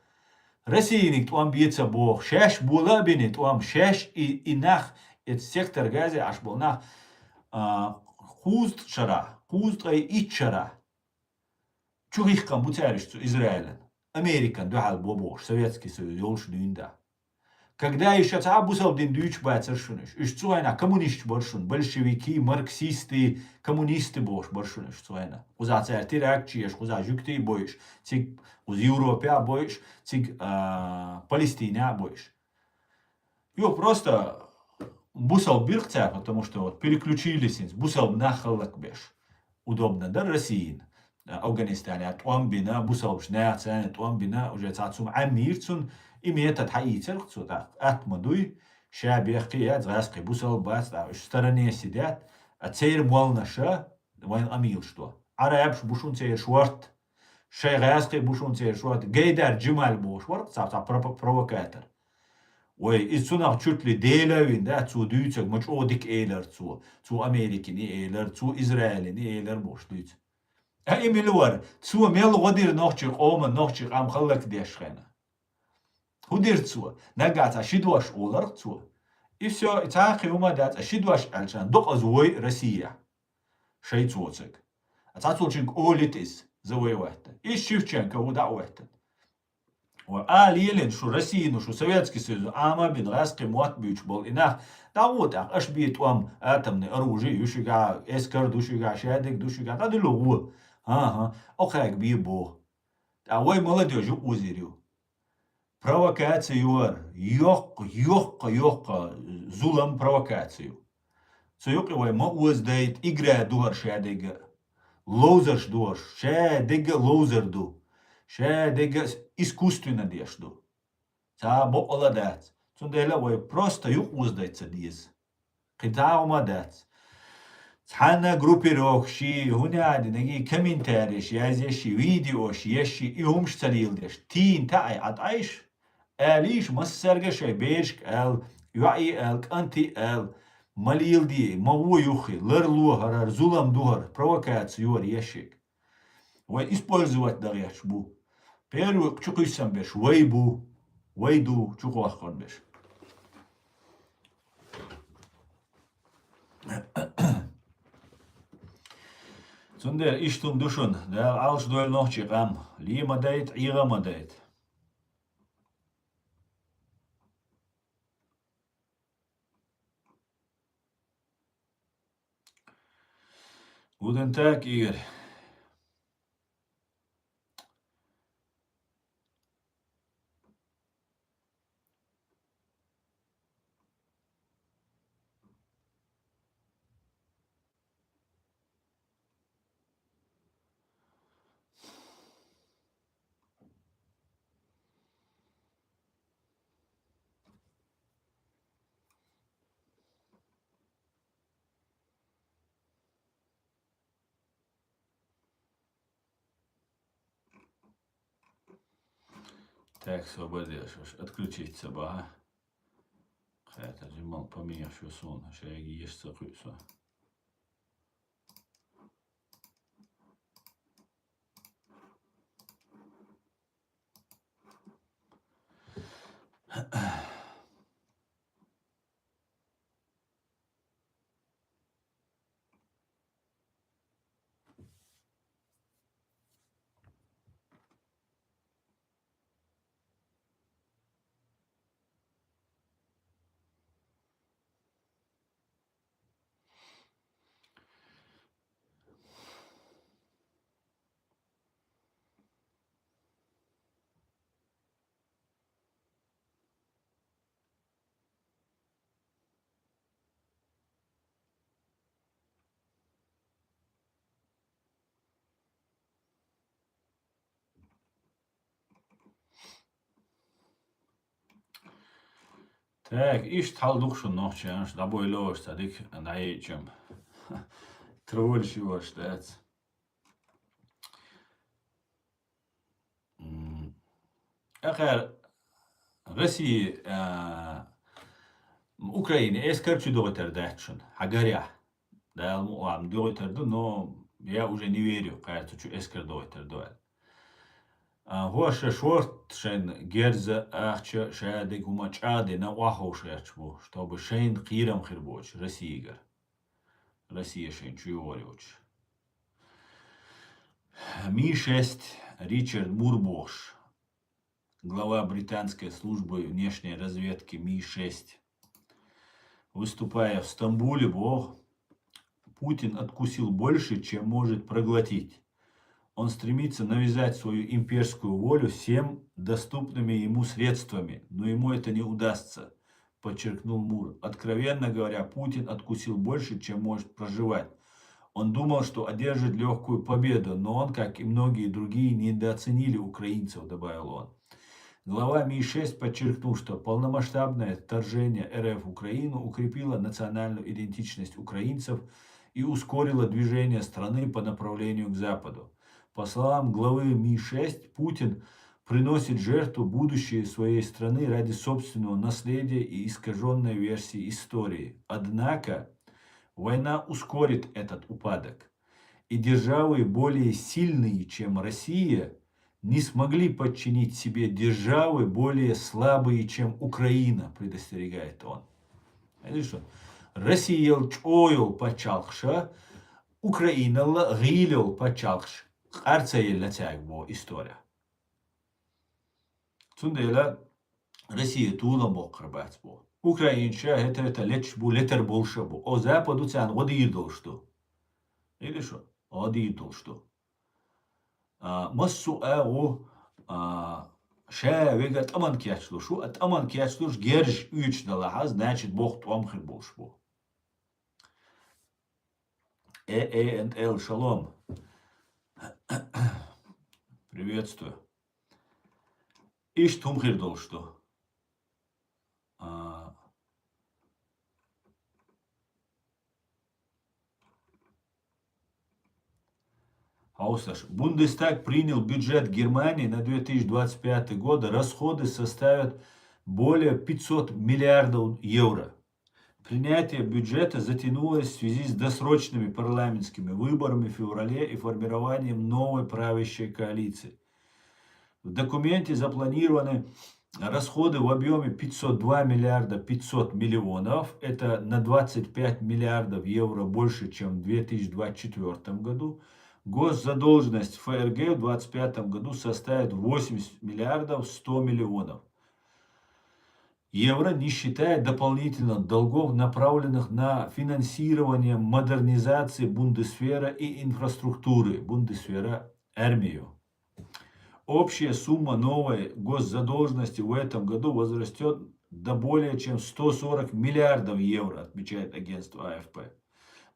Российник туам бьется бог. Шеш була бинит туам шеш и нах это сектор газа аж был нах хуст шара, хуст и ичара. чугихкам буцаришцу Израилен. Американ духал бобош, Советский Союз, ёлш дюнда. Когда еще бусал дин дюч бацершуниш, иш цуайна коммунист боршун, большевики, марксисты, коммунисты бош боршуниш цуайна. Уза церти реакчиеш, уза жукти боиш, цик уз Европе боиш, цик Палестине боиш. Его просто бусал бирхця, потому что вот переключились, бусал нахалак беш. Удобно, да, Россиин. Афганистане, Туамбина, бусал шнеацен, Туамбина, уже цацум амирцун, имеет حقيقة صوتا أتمدوي شابي قياد غاسقي بوسل باس اشترني سيدات أتسير مولنا شا وين أميل شتوا عربش بوشون تسير شورت شي غاسقي بوشون تسير شورت جيدار جمال بوش ورت صعب بروفوكاتر وي إتسونا تشوت لي ديلا وين دا تو دوتك مش أوديك إيلر تو أمريكي إيلر تو إسرائيلي إيلر بوش دوت هاي ملور تو ميل غدير نوخشي قوم نوخشي قام خلك ديش خينا هوديرتسو نقعت أشدوش أولرتسو إفسو إتاقي وما دات أشدوش ألشان دوق أزوي رسية شي توتك أتاتولشنك أوليتيس زوي واحدة إيش شيفتشنك ودا واحدة وآل يلين شو رسيين وشو سويتسكي سيزو آما بين غاسقي موات بيوش بول إناخ داوت أش بيت وام آتمني أروجي يوشيقا إسكر دوشيقا شادك دوشيقا تادلو هو ها أخاك بيبو داوي مولديو جو وزيريو провокацию, йока, зулам провокацию. Цуюкивай ма уздает игра дуар шадега, лозерш дуар, шадега лозерду, шадега искусственно дешду. Та бо оладат. Цундела вай просто юк уздается диз. Китаума дат. Цхана группировок ши هنا نجي كومنتاريش يازيشي فيديوش يشي يهمش تليلدش تين تاعي عطايش آليش مسرقش بيشك آل يوعي آل كانتي آل مليل دي مو يوخي لرلو هرار زولم دوهر провокациюр يشيك وي использовать دغيش بو بيرو чукуйсам беш ويبو ويدو чукуахкон беш Zunder ishtum dushun, der als duel noch chigam, li madait, ira madait. Guten Tag, Igor. Так, свободишь, отключить собака. Хотя жимал помешу сон, шаги есть сокрыса. Так, ишт халдукшун нохчанш, дабой лош, тадик наечем. Тролль чего штец. Ахер, Россия, Украина, эскерчу дойтер датшун, хагаря. Да, ам дойтер, но я уже не верю, кажется, что эскер дойтер доет. Хоша шорт шен герза ахча шаде гумачаде на уахошерчбу, чтобы шен кирам хирбоч, Россия шен чуyorioч. Ми-6 Ричард Мурбош, глава британской службы внешней разведки Ми-6, выступая в Стамбуле, Путин откусил больше, чем может проглотить. Он стремится навязать свою имперскую волю всем доступными ему средствами, но ему это не удастся, подчеркнул Мур. Откровенно говоря, Путин откусил больше, чем может проживать. Он думал, что одержит легкую победу, но он, как и многие другие, недооценили украинцев, добавил он. Глава Ми-6 подчеркнул, что полномасштабное вторжение РФ в Украину укрепило национальную идентичность украинцев и ускорило движение страны по направлению к Западу. По словам главы Ми-6, Путин приносит жертву будущее своей страны ради собственного наследия и искаженной версии истории. Однако война ускорит этот упадок. И державы более сильные, чем Россия, не смогли подчинить себе державы более слабые, чем Украина, предостерегает он. Видишь что? Россия чойл пачалша, Украина гилел пачалш. Арцаель бо история. Цундела Россия тула бокрбац бо. Украинша это леч бу летер больше бо. О Западу цан одидол что. Видишь что? Одидол что. Массу шавега таман кячлу. Шу таман кячлуш герж üç дала, значит Бог томхер больше бо. ЭНЛ шалом. Приветствую. Иш тумхир дол что? Аусаш. Бундестаг принял бюджет Германии на 2025 год. Расходы составят более 500 миллиардов евро. Принятие бюджета затянулось в связи с досрочными парламентскими выборами в феврале и формированием новой правящей коалиции. В документе запланированы расходы в объеме 502 миллиарда 500 миллионов. Это на 25 миллиардов евро больше, чем в 2024 году. Госзадолженность ФРГ в 2025 году составит 80 миллиардов 100 миллионов евро, не считая дополнительных долгов, направленных на финансирование модернизации Бундесвера и инфраструктуры Бундесвера армию. Общая сумма новой госзадолженности в этом году возрастет до более чем 140 миллиардов евро, отмечает агентство АФП.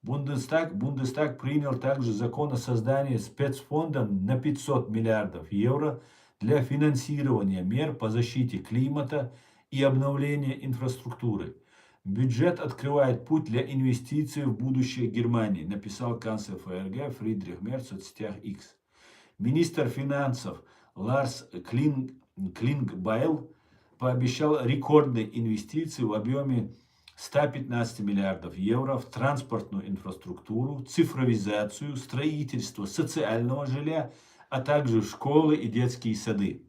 Бундестаг принял также закон о создании спецфонда на 500 миллиардов евро для финансирования мер по защите климата и обновления инфраструктуры. Бюджет открывает путь для инвестиций в будущее Германии, написал канцлер ФРГ Фридрих Мерц в соцсетях X. Министр финансов Ларс Клингбайл пообещал рекордные инвестиции в объеме 115 миллиардов евро в транспортную инфраструктуру, цифровизацию, строительство социального жилья, а также в школы и детские сады.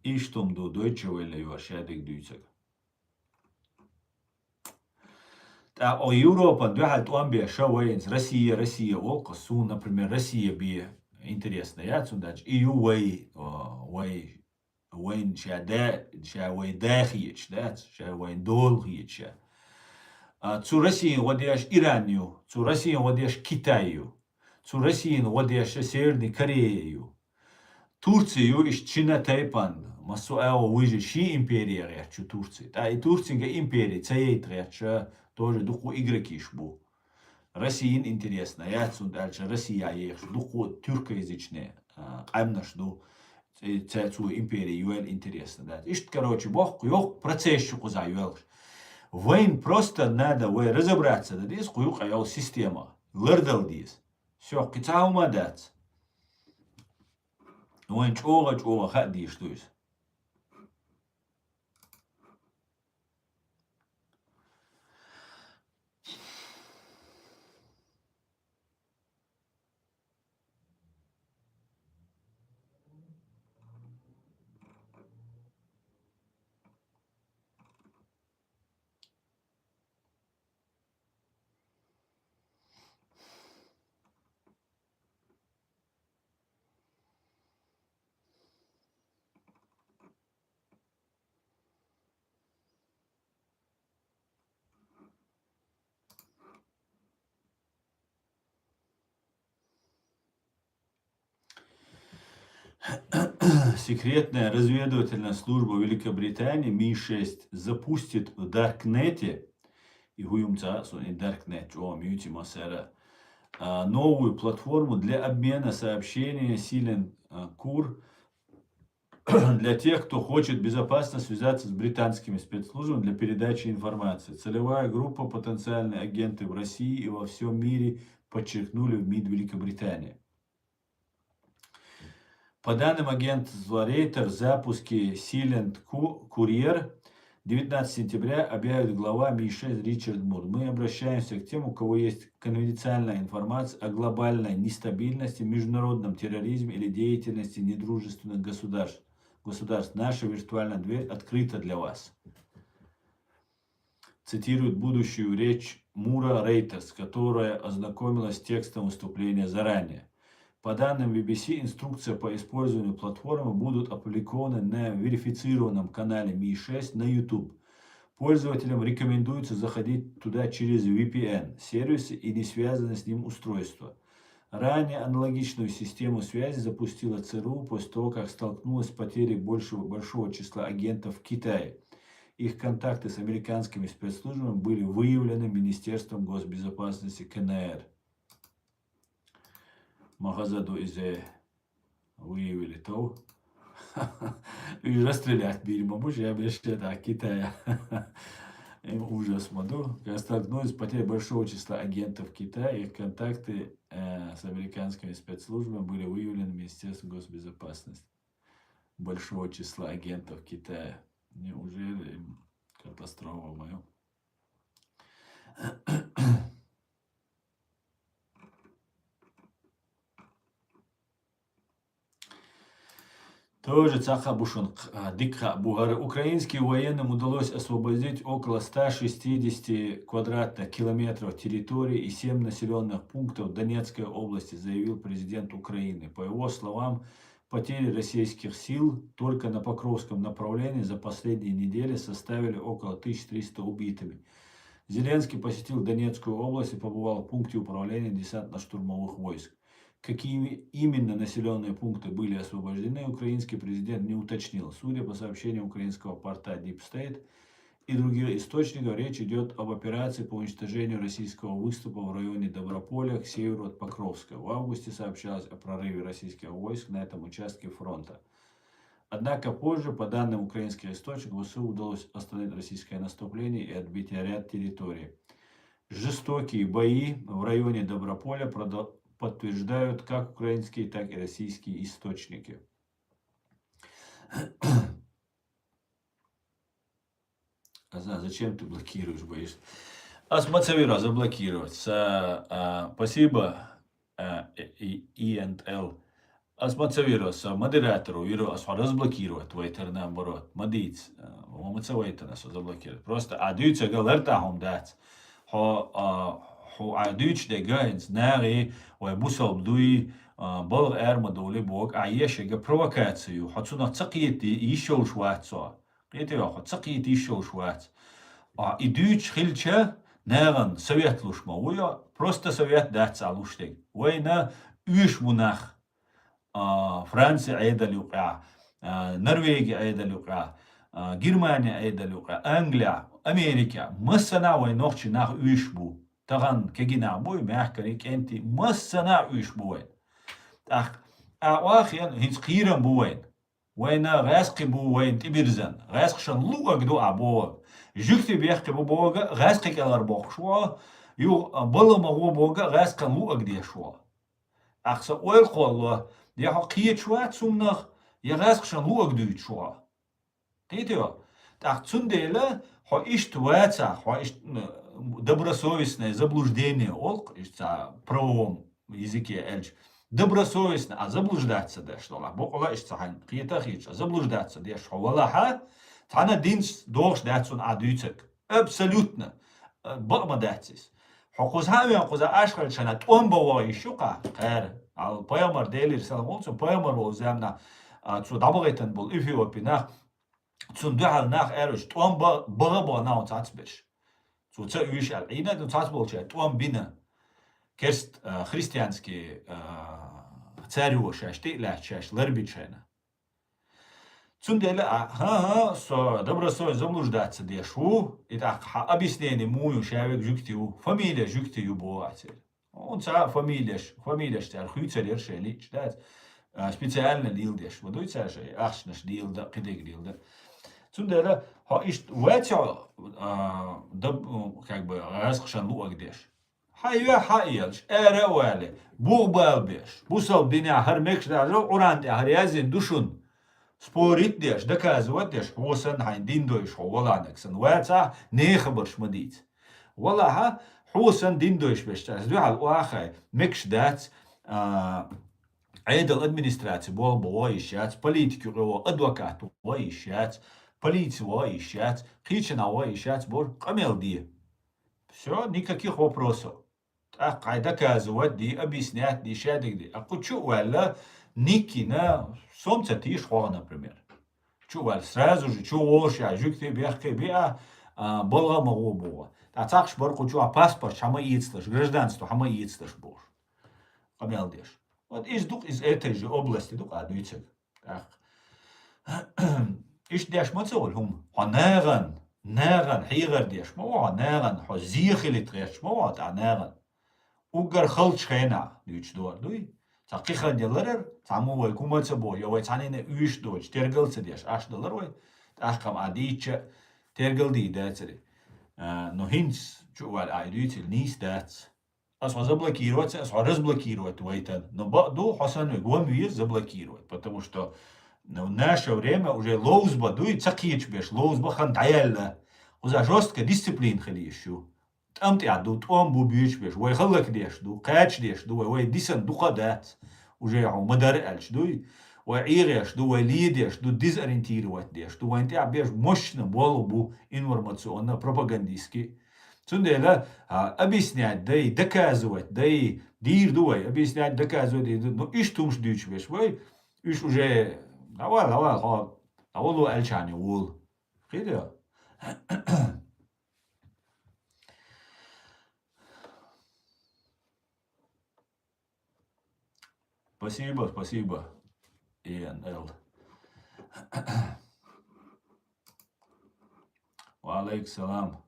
И что до Deutsche Welle überschädigt Düzig. О Европа, двигает Омбия, Шауэйнс, Россия, Олкосу, например, Россия би интересно, я отсюда, и Уэйн Шауэйдахич, да, Шауэйдолхич. Цу России водяш Иранию, цу России водяш Китаю, цу России водяш Северной Корею, Турцию иш Чина Тайпан, Масуао выжи Ши империя речу Турции, да и Турция империя, цеет речу, тоже духу игроки шбу. Россиин интересно, я отсюда дальше Россия еш, духу тюркоязычные, амнаш ду цецу империи юэл интересно, да. Ишт короче бог yok процесс куза юэл. Войн просто надо вы разобраться, да здесь куюк аял система, лырдал здесь. Все, китау мадать. Войн чога хадди что есть. Секретная разведывательная служба Великобритании Ми-6 запустит в Даркнете новую платформу для обмена сообщениями Silent Core для тех, кто хочет безопасно связаться с британскими спецслужбами для передачи информации. Целевая группа потенциальные агенты в России и во всем мире, подчеркнули в МИД Великобритании. По данным агентства Reuters, запуски Silent Courier 19 сентября объявит глава Ми-6 Ричард Мур. Мы обращаемся к тем, у кого есть конфиденциальная информация о глобальной нестабильности, международном терроризме или деятельности недружественных государств. Наша виртуальная дверь открыта для вас. Цитирует будущую речь Мура Reuters, которая ознакомилась с текстом выступления заранее. По данным BBC, инструкция по использованию платформы будут опубликованы на верифицированном канале Ми-6 на YouTube. Пользователям рекомендуется заходить туда через VPN, сервисы и не связанные с ним устройства. Ранее аналогичную систему связи запустила ЦРУ после того, как столкнулась с потерей большого числа агентов в Китае. Их контакты с американскими спецслужбами были выявлены Министерством госбезопасности КНР. Магазаду изе выявили то. И расстрелять бирма, муж, я обещаю, да, Китая. Ужас моду. Когда столкнулись с потерей большого числа агентов Китая, их контакты с американскими спецслужбами были выявлены Министерством госбезопасности. Большого числа агентов Китая. Неужели катастрофа моя? Тоже Цахабушон Дикха Бугары. Украинским военным удалось освободить около 160 квадратных километров территории и 7 населенных пунктов Донецкой области, заявил президент Украины. По его словам, потери российских сил только на Покровском направлении за последние недели составили около 1300 убитыми. Зеленский посетил Донецкую область и побывал в пункте управления десантно-штурмовых войск. Какими именно населенные пункты были освобождены, украинский президент не уточнил. Судя по сообщениям украинского порта Deep State и других источников, речь идет об операции по уничтожению российского выступа в районе Доброполя к северу от Покровска. В августе сообщалось о прорыве российских войск на этом участке фронта. Однако позже, по данным украинских источников, ВСУ удалось остановить российское наступление и отбить ряд территорий. Жестокие бои в районе Доброполя подтверждают как украинские, так и российские источники. Зачем ты блокируешь, боишься? Асмацавира заблокировать. Спасибо, E&L. Асмацавира, модератору, виру разблокировать, вайтер наоборот. Мадиц, омацавайтер нас заблокировать. Просто адюца галертахом дать. عدوش دگاهنز ناری و بوسال دوی بال ارمدولی بوق عیشه که провокацию حتى تقيت يشول شوات صار قيت يا خد تقيت يشول شوات идуч خلچه نگن سویت لوش ما ویا просто سویت دات علوشتگ وینا üş مناخ فرانسا عيدا لوقع نرويج عيدا لوقع جرمانيا عيدا لوقع انجليا امريكا مسنا وينوخش ناخ üş بو تغن كجينا بوي ماحكريك انت مسنا üş بوين اخ اواخيا هيز قيرن بوين وين غاسقي بوين تبرزن غاسقشن لوق دو ابو جوكتي بيحكي بوغا غاسقي كلار بوخشوا يو بلما هو بوغا غاسقن لوق دي شوا اخس اول قول دي حقيت شوا تسمنخ يا غاسقشن لوق دو شوا تيتيو так цундела хо ишт ваца хо ишт добросовестное заблуждение олк ишта правом языке эльч добросовестно а заблуждаться да что ла бокола ишт хан қиета хич заблуждаться да что валаха тана динс дорш датсун адюцек абсолютно бамадатис хокузхавиан куза ашхал шана томбова ишука қар ал пайамар делир салам олсо пайамар ол замна цу дабагетен бол эфиопина цундахал нах эрош томба бага наун цацбеш цуца үш ал ина цацболча том бина керст христианский царюшаш, ты лячаш, ларбичена. Цундели, со добросовестно заблуждаться дешу, и так объяснение мою шавек жуктию, фамилия жуктию боатель. Он фамилия штар хуйцелер шелич, да, специально лилдеш, водуйца же, ахшнаш лилда, кидег лилда. Цундели, ишт ватя, как бы, разхшан луагдеш. Хайя хайелш, эре уэле, бугбалбеш, бусал биня хармекш дажо, уранте харязин душун. Спорить деш, доказывать деш, хосан хайн диндойш, холанексан, ваца не хабарш мадить. Валаха, хосан диндойш бештас, дуал уахай, мекш дат, عيد الادمنستراتي بول بوايشات политики رو адвокат وايشات полиция وايشات قيچنا وايشات бор قمل دي. Все, никаких вопросов. Так, доказывать ди, объяснять ди, шадик ди. А кучу вала никина сомца тиш хо, например. Чувал сразу же, чувош, я жук ты бяхкой бя, была могу было. А так шбор кучу, а паспорт, хама яйцлаш, гражданство, хама яйцлаш бор. Камел деш. Вот из этой же области, дук, адуйцек. Так. Иш деш мацол хум. Неран, хигер деш. Мова, неран, хо зихили треш, мова, та неран. Угар хылч хена, дуйч дуар, дуй. Цакиха делерер, цаму вай кумаца бо, я вай цанine уиш дойч, тергелце деш, аш делер вай. Ахкам адича, тергелди децери. Но хинц, чувал айдуйцел, нис дец. Асва заблокировать, асва разблокировать вайтан. Но до Хасан Гуамвиз заблокировать, потому что в наше время уже лоузба дуй цакич беш, лоузба хан таялла. Уза жестко дисциплин хали еще. Там ты аду, там бубич беш, вай халак деш, ду, кач деш, ду, вай дисан духадат. Уже мадар альч дуй. Вай иреш, ду, вай лидеш, ду дезориентировать деш, ду, вай ты беш мощно болубу информационно пропагандистский. Цундела объяснять, да и доказывать, да и дир дуай, объяснять, доказывать, но иш тумш дючь беш, вай, иш уже, авалу альчани ул. Хидео. Спасибо, ИНЛ. Валейк салам.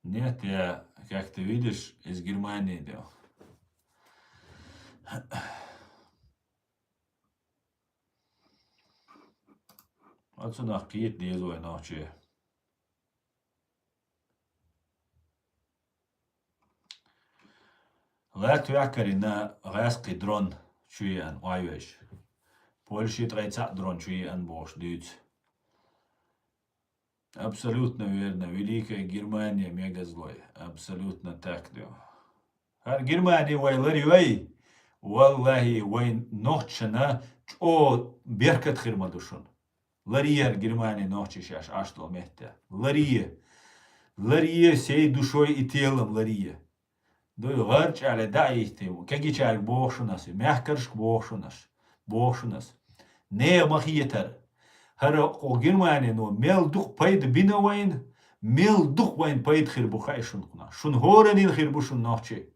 Нет, я, как ты видишь, из Германии идем. Отсюда киет дезуй ночи. Латвия карина раски дрон чуян айвеш. Польши трейца дрон чуян бош дюц. Абсолютно верно. Великая Германия мега злой. Абсолютно так, да. Хар Германия вай лари вай. Валлахи вай нохчана чо беркат хирма душун. Лария Германия нохчи шаш аштол мехте. Лария сей душой и телом лария. Дой гарч але даихтему. Каги чарк бошунас. Мягкаршк бошунас. Не махиетар. هر قوگرمانی نو میل دوخ پاید بینوین میل دوخ وین پاید خیر بخایشون کنه شون هورنین خیر بوشون ناچه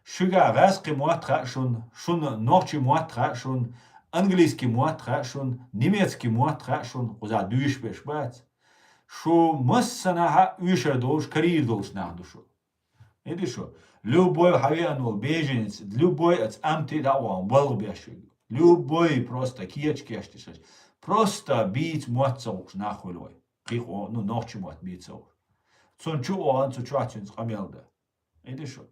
شوگا غاسقی مواتخا شون ناچه مواتخا شون انگلیسکی مواتخا شون نیمتسکی مواتخا شون قزا دویش بش باید شو مسنا ها ویشر دوش карьер دوش نهدوشو ایدی شو любой хавианул беженец любой от амти даван был бешиг любой просто киечки аштишаш. Просто бить муатсауш нахуй. Кихо, ну ночи муат бить сауш. Цон чуан цучуатин скамелда. Иди шо.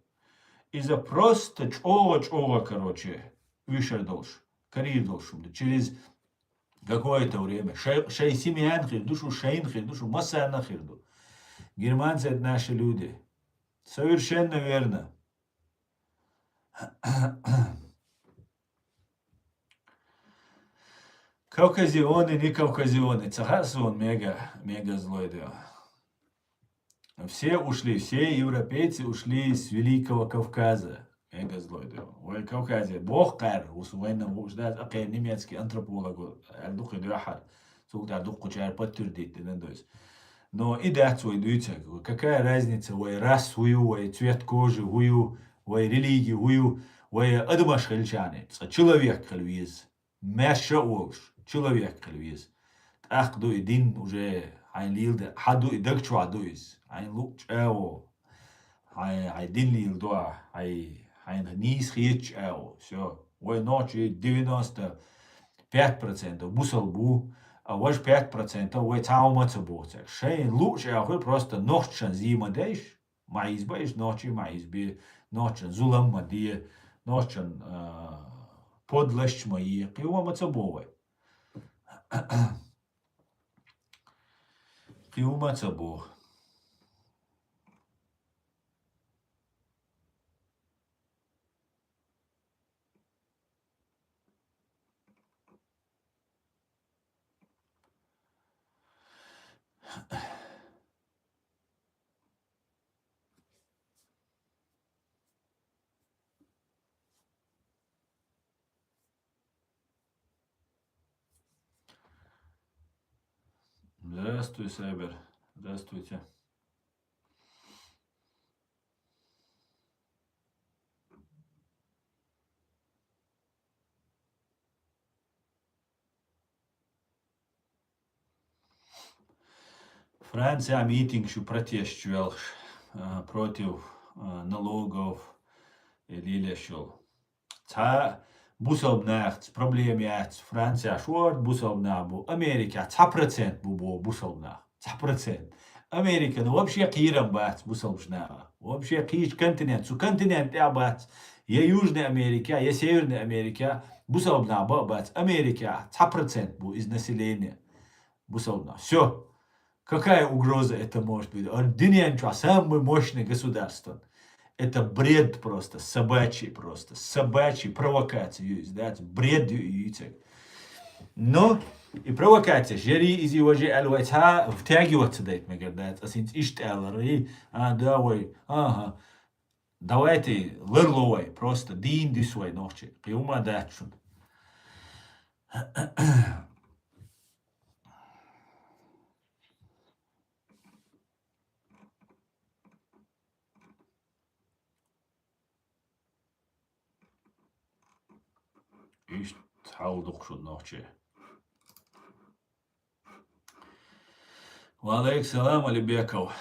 Из-за просто чова, короче, вишер долж. Карьер должен. Через какое-то время. Шейсимиан хирдушу, шейн хирдушу, массана хирду. Германцы это наши люди. Совершенно верно. Кавказионы, не кавказионы. Цахасун мега злой, да. Все ушли, все европейцы ушли с Великого Кавказа. Эго злой дел. Ой, Кавказе. Бог кар. Усвоено вождать. Окей, немецкий антрополог. Ардух иду ахар. Султ ардух кучар подтвердит. Но и да, свой дуйца. Какая разница? Ой, рас хую, ой, цвет кожи хую, ой, религию хую, ой, адмаш хальчане. Человек хальвиз. Мяша олш. Человек хальвиз. أخدو إدين وجا عين ليلد حدو إدك شو عدويس عين لوك أو عين دين ليلدوا عين نيس خيتش أو все وي ночи 95% бусал бу а ваш 5% вой таумаца боцек шейн лучше а вы просто ноччан зима дейш маиз бейш ночи маиз би ноччан зулам мадия ноччан подлащ мои киомаца бовой киомаца бо. Здравствуй, Сайбер. Здравствуйте. Франция митинг протест против налогов или шел. Та бусалбнахт проблемят Франция шорт бусалбнабу Америка 100% бубо бусалбнах 100%. Америка ну вообще кирам бат бусалбнах. Вообще киш континент, су континент я бат. Я Южная Америка, я Северная Америка. Бусалбна бат Америка 100% бу из населения. Бусалбна. Все. Какая угроза это может быть? Ординенча, самое мощное государство. Это бред просто, собачий провокации, да, бред юйцек. Но и провокация, жери из его же альвайта втягиваться дает, мне говорят, асинц иштеллер, да, ой, ага, давайте лырловой, просто дин дисвой ночи, приума датшун. Ишт халдукшун ночи. Валейк салам, Алибеков.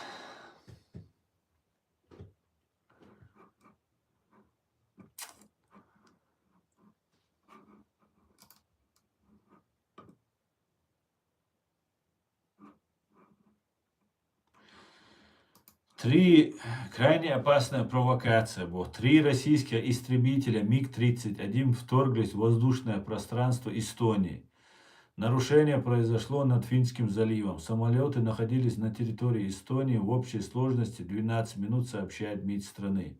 Крайне опасная провокация. Вот. 3 российских истребителя МиГ-31 вторглись в воздушное пространство Эстонии. Нарушение произошло над Финским заливом. Самолеты находились на территории Эстонии в общей сложности 12 минут, сообщает МИД страны.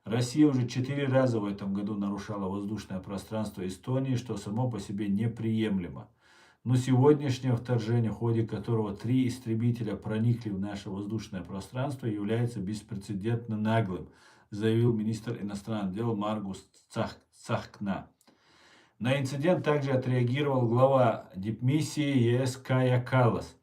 Россия уже 4 раза в этом году нарушала воздушное пространство Эстонии, что само по себе неприемлемо. Но сегодняшнее вторжение, в ходе которого 3 истребителя проникли в наше воздушное пространство, является беспрецедентно наглым, заявил министр иностранных дел Маргус Цахкна. На инцидент также отреагировал глава дипмиссии ЕС Кая Каллас.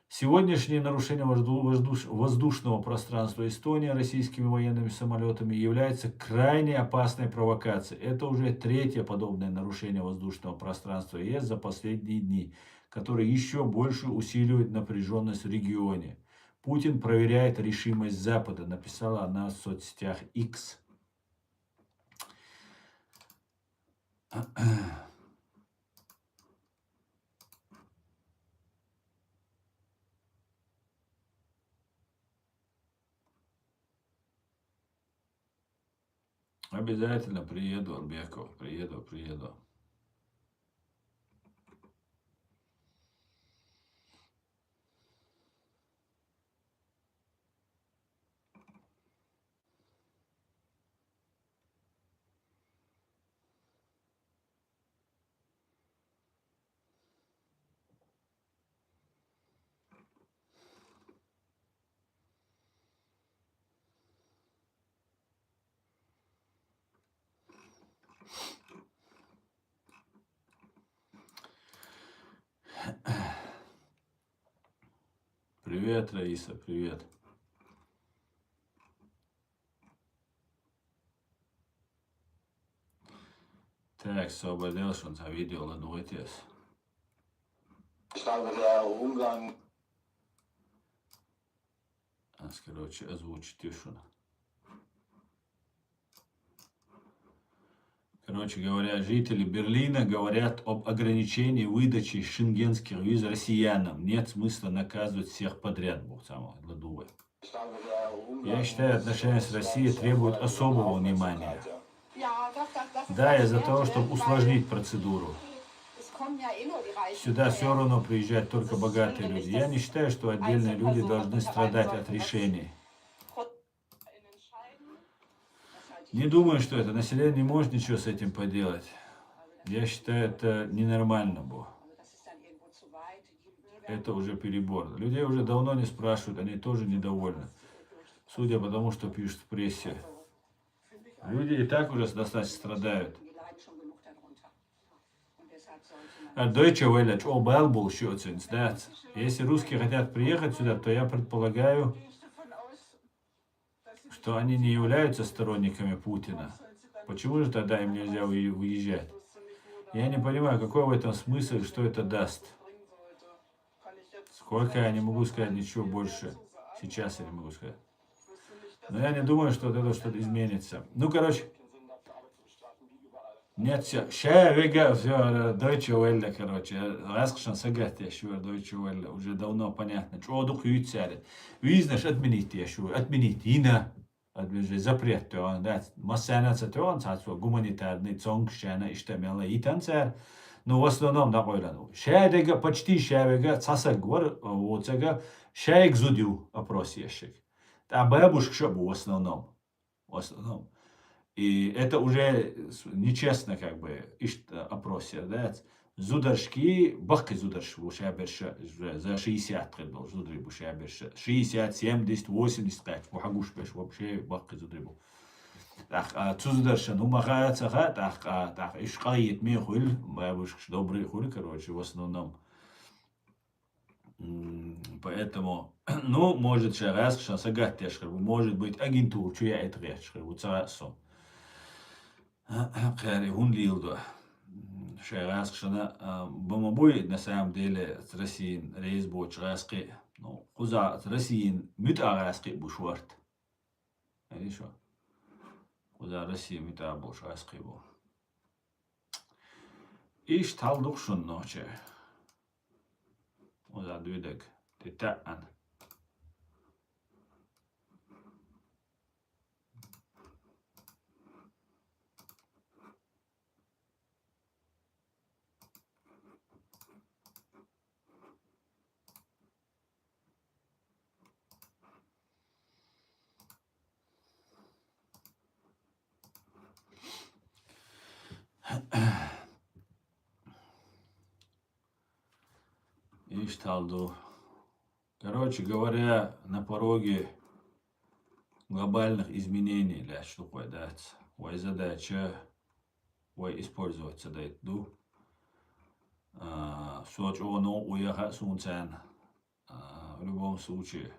Сегодняшнее нарушение воздушного пространства Эстонии российскими военными самолетами является крайне опасной провокацией. Это уже 3-е подобное нарушение воздушного пространства ЕС за последние дни, которое еще больше усиливает напряженность в регионе. Путин проверяет решимость Запада, написала она в соцсетях X. Обязательно приеду, Албеков, приеду. Привет, Раиса, привет. Так, освободился за видео, ладуйтесь. Короче, озвучить тишину. Короче говоря, жители Берлина говорят об ограничении выдачи шенгенских виз россиянам. Нет смысла наказывать всех подряд. Я считаю, отношения с Россией требуют особого внимания. Да, из-за того, чтобы усложнить процедуру. Сюда все равно приезжают только богатые люди. Я не считаю, что отдельные люди должны страдать от решений. Не думаю, что это. Население не может ничего с этим поделать. Я считаю, это ненормально было. Это уже перебор. Людей уже давно не спрашивают, они тоже недовольны. Судя по тому, что пишут в прессе. Люди и так уже достаточно страдают. Deutsche Welle, all bullshit, да? Если русские хотят приехать сюда, то я предполагаю, что они не являются сторонниками Путина. Почему же тогда им нельзя выезжать? Я не понимаю, какой в этом смысл, что это даст. Сколько я не могу сказать ничего больше. Сейчас я не могу сказать. Но я не думаю, что это что-то изменится. Ну, короче. Нет, все. Ща, все, Deutsche Welle, короче. Раскшан сагат я шур, Deutsche Welle. Уже давно понятно. Чего дух юйцали. Визнаш отмените я шур. Отмените. Ина. Запрет. Да. Массанаца то, цацу гуманитарный цонг, щана иштамела и танцер. Но в основном на ойлану. Щадега, почти щавега, цасагвар, оцега, щаек зудю, опрос ящик. А бабушка шабу в основном. В основном. И это уже нечестно, как бы, опросе, да. Зударшки, бахки зударш, бушаберша, за 60 предбол, зудри бушаберша. 60, 70, 80, так, бухагуш беш, вообще бахки зудрибу. Так, цуздарша, ну, махается, так, ишкает мне хуль, бабушка, добрый хуль, короче, в основном. Поэтому, ну, может, шарас, шансагат, может быть, агентур, чуя это речь, царасо. Кэри хунлилдо. Шайраск шана бомобой на самом деле с Россией рейс боч раски. Ну, куза с Россией мютараски бушварт. Это что? Куза Россия мютабош раски бо. Иш талдук шун ноче. Куза дуйдек. Тетаан. Ишталду. Короче говоря, на пороге глобальных изменений, ля, что дать. Вой задача, вой использоваться дает ду. Соч оно уехать сунцен. В любом случае.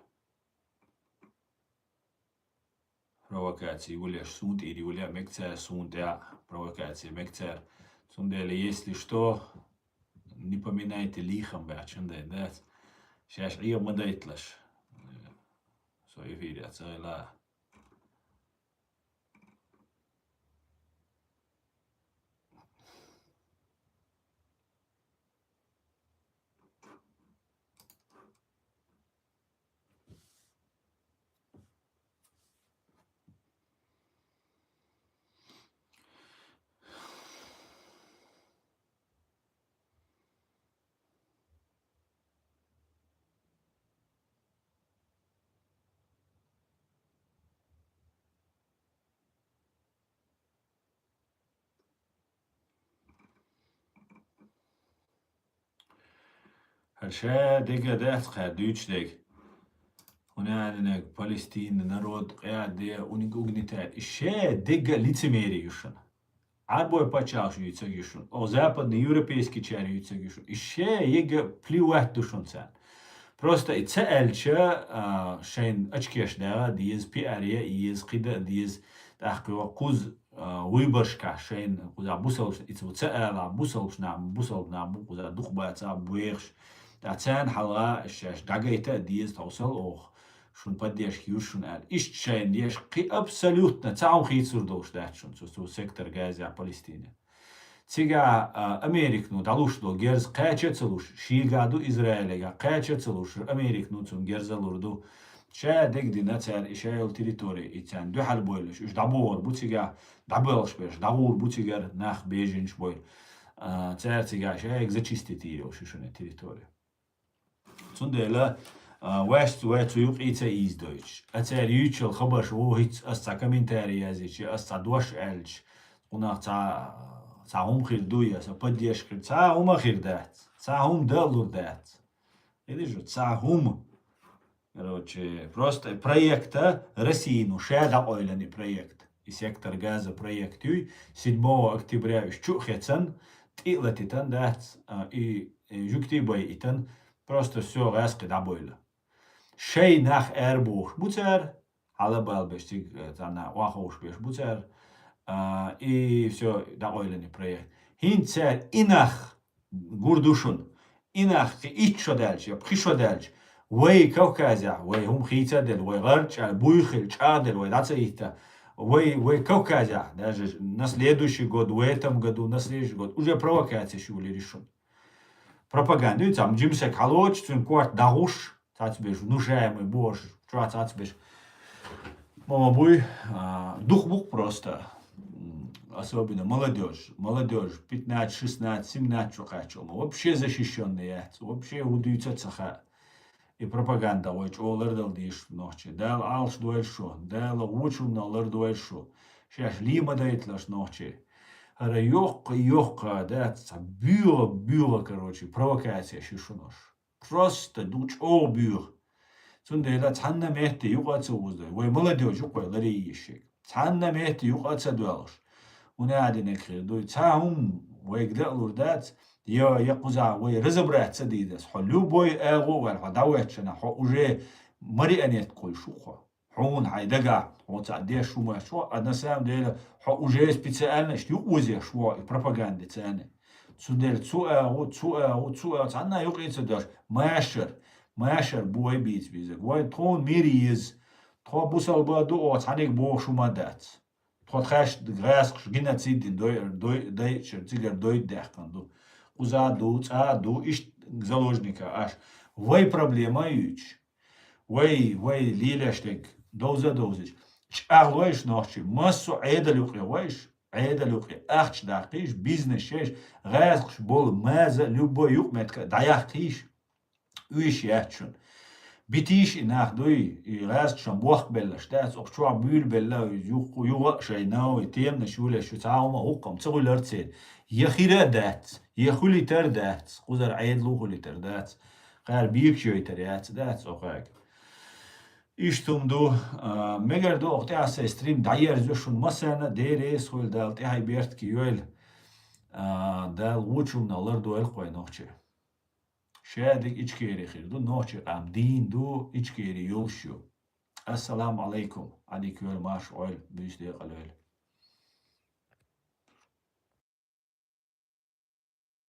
Провокации уляш сунт или уля мекцер сунт, я провокации мекцер. Сундели, если что, не поминайте лихом, бачен да. Сейчас я мадайтлаш. Свои видят, цайла. Харша дега дат خردوچ هنا فلسطين народ قاعد угнетает. Еще дега лицемерие юшан. Арбой пачал юйцагишун, о западный европейский чар юйцагишун. Еще ега плювать душунцан. Просто и цельча шейн очкеш да диез пиария иез қида диез тахкива куз выборшка шейн куза бусалш ицу цела бусалшна куза духбаца буерш тацан хала шаш дагайта диез таусал ох шун поддержки юшун ал иш шейн деш қи абсолютно цаум хицур дош дачун су сектор Газа Палестина. Цига Америкну далушдо герз качецелуш шигаду Израиляга качецелуш Америкну цун герзалурду ша дегди нацар ишайл территории ицан духал бойлеш уж дабор бутига дабелш беш даур бутигер нах бежинш бой цар цига ша зачистить ее шишуне территорию цундела West юг ица из Deutsch. Ацар ючел хабаш вохиц аста комментарий язычи аста дуаш эльч унах цаум хирдуя са поддержка цаум хирдат цаум далурдат. Видишь, цаум. Короче, просто проекта России, шеда ойленный проект. И сектор газа проект 7 октября щухецен, тилатитан дат и жуктибой итан просто все газки дабойла. Шей нах эрбух буцер, алабал бештиг тана вахош беш буцер. И все дабойленный проект. Хинцер инах гурдушун, инах ичшо дальше, пхишо дальше. وي كوكازا وي هم خيتا دل وي غرج بويخل чадел وي дацаита وي كوكازا даже на следующий год в этом году на следующий год уже провокация шули решен пропаганду там джимсек халоч цун кварт дагуш тацбеш внушаемый бож тацбеш мама буй дух просто особенно молодежь 15 16 17 чухачо вообще защищенные вообще удаются цаха и пропаганда ой чолердал диш ночи дал алш дуэльшо дал учун налер дуэльшо шаш лима дайтлаш ночи ара ёхка да бюро короче провокация шишунош просто дуч бюр цундела цанна мехте югаца узда ой молодежь ой лари ишек цанна мехте югаца дуэлш унадине креду цаум ой гдалур дат я куза вой разобраться дидас حلو بوي اغو ولا داوتشنا уже مريانيت كل شوخه حون هيدغا وتعدي شو ما شو انا سام ديلا уже специально что узе шо и пропаганды цены цудел цу цанна юқица даш машер бой бит бизе гой тон мириз то бусал баду о цанек бо шумадат то хаш грас геноцид дой чертигер дой дахканду узаду, цаду, иш заложника аж. Вай проблема юч. Вай лилештек, дозич. Чарлойш ночи, массу айдалюкли вайш, айдалюкли, ахч дaqиш, бизнес шеш, газкш бол маза, любой юк метка, даяхтиш, уиш ячун. Битиш инах дуй, и газкшам бох белла, штац, обчуа бюл белла, юга шайнау, и тем на шуле, шуцаума, укам, цагулерцел. يخيرا دات يخولي تر دات قدر عيد لو خولي تر دات قال بيك شوي تريات دات اوقاك اشتم دو مگر دو اختي عسى ستريم داير زوشون مثلا ديريس خول دال تي هاي بيرت كي يول دال وچوم نالر دوال قوي نوخچه شادك اچكيري خير دو نوخچه ام دين دو اچكيري يولشو السلام عليكم عليك يول ماش اول بيش دي قلويل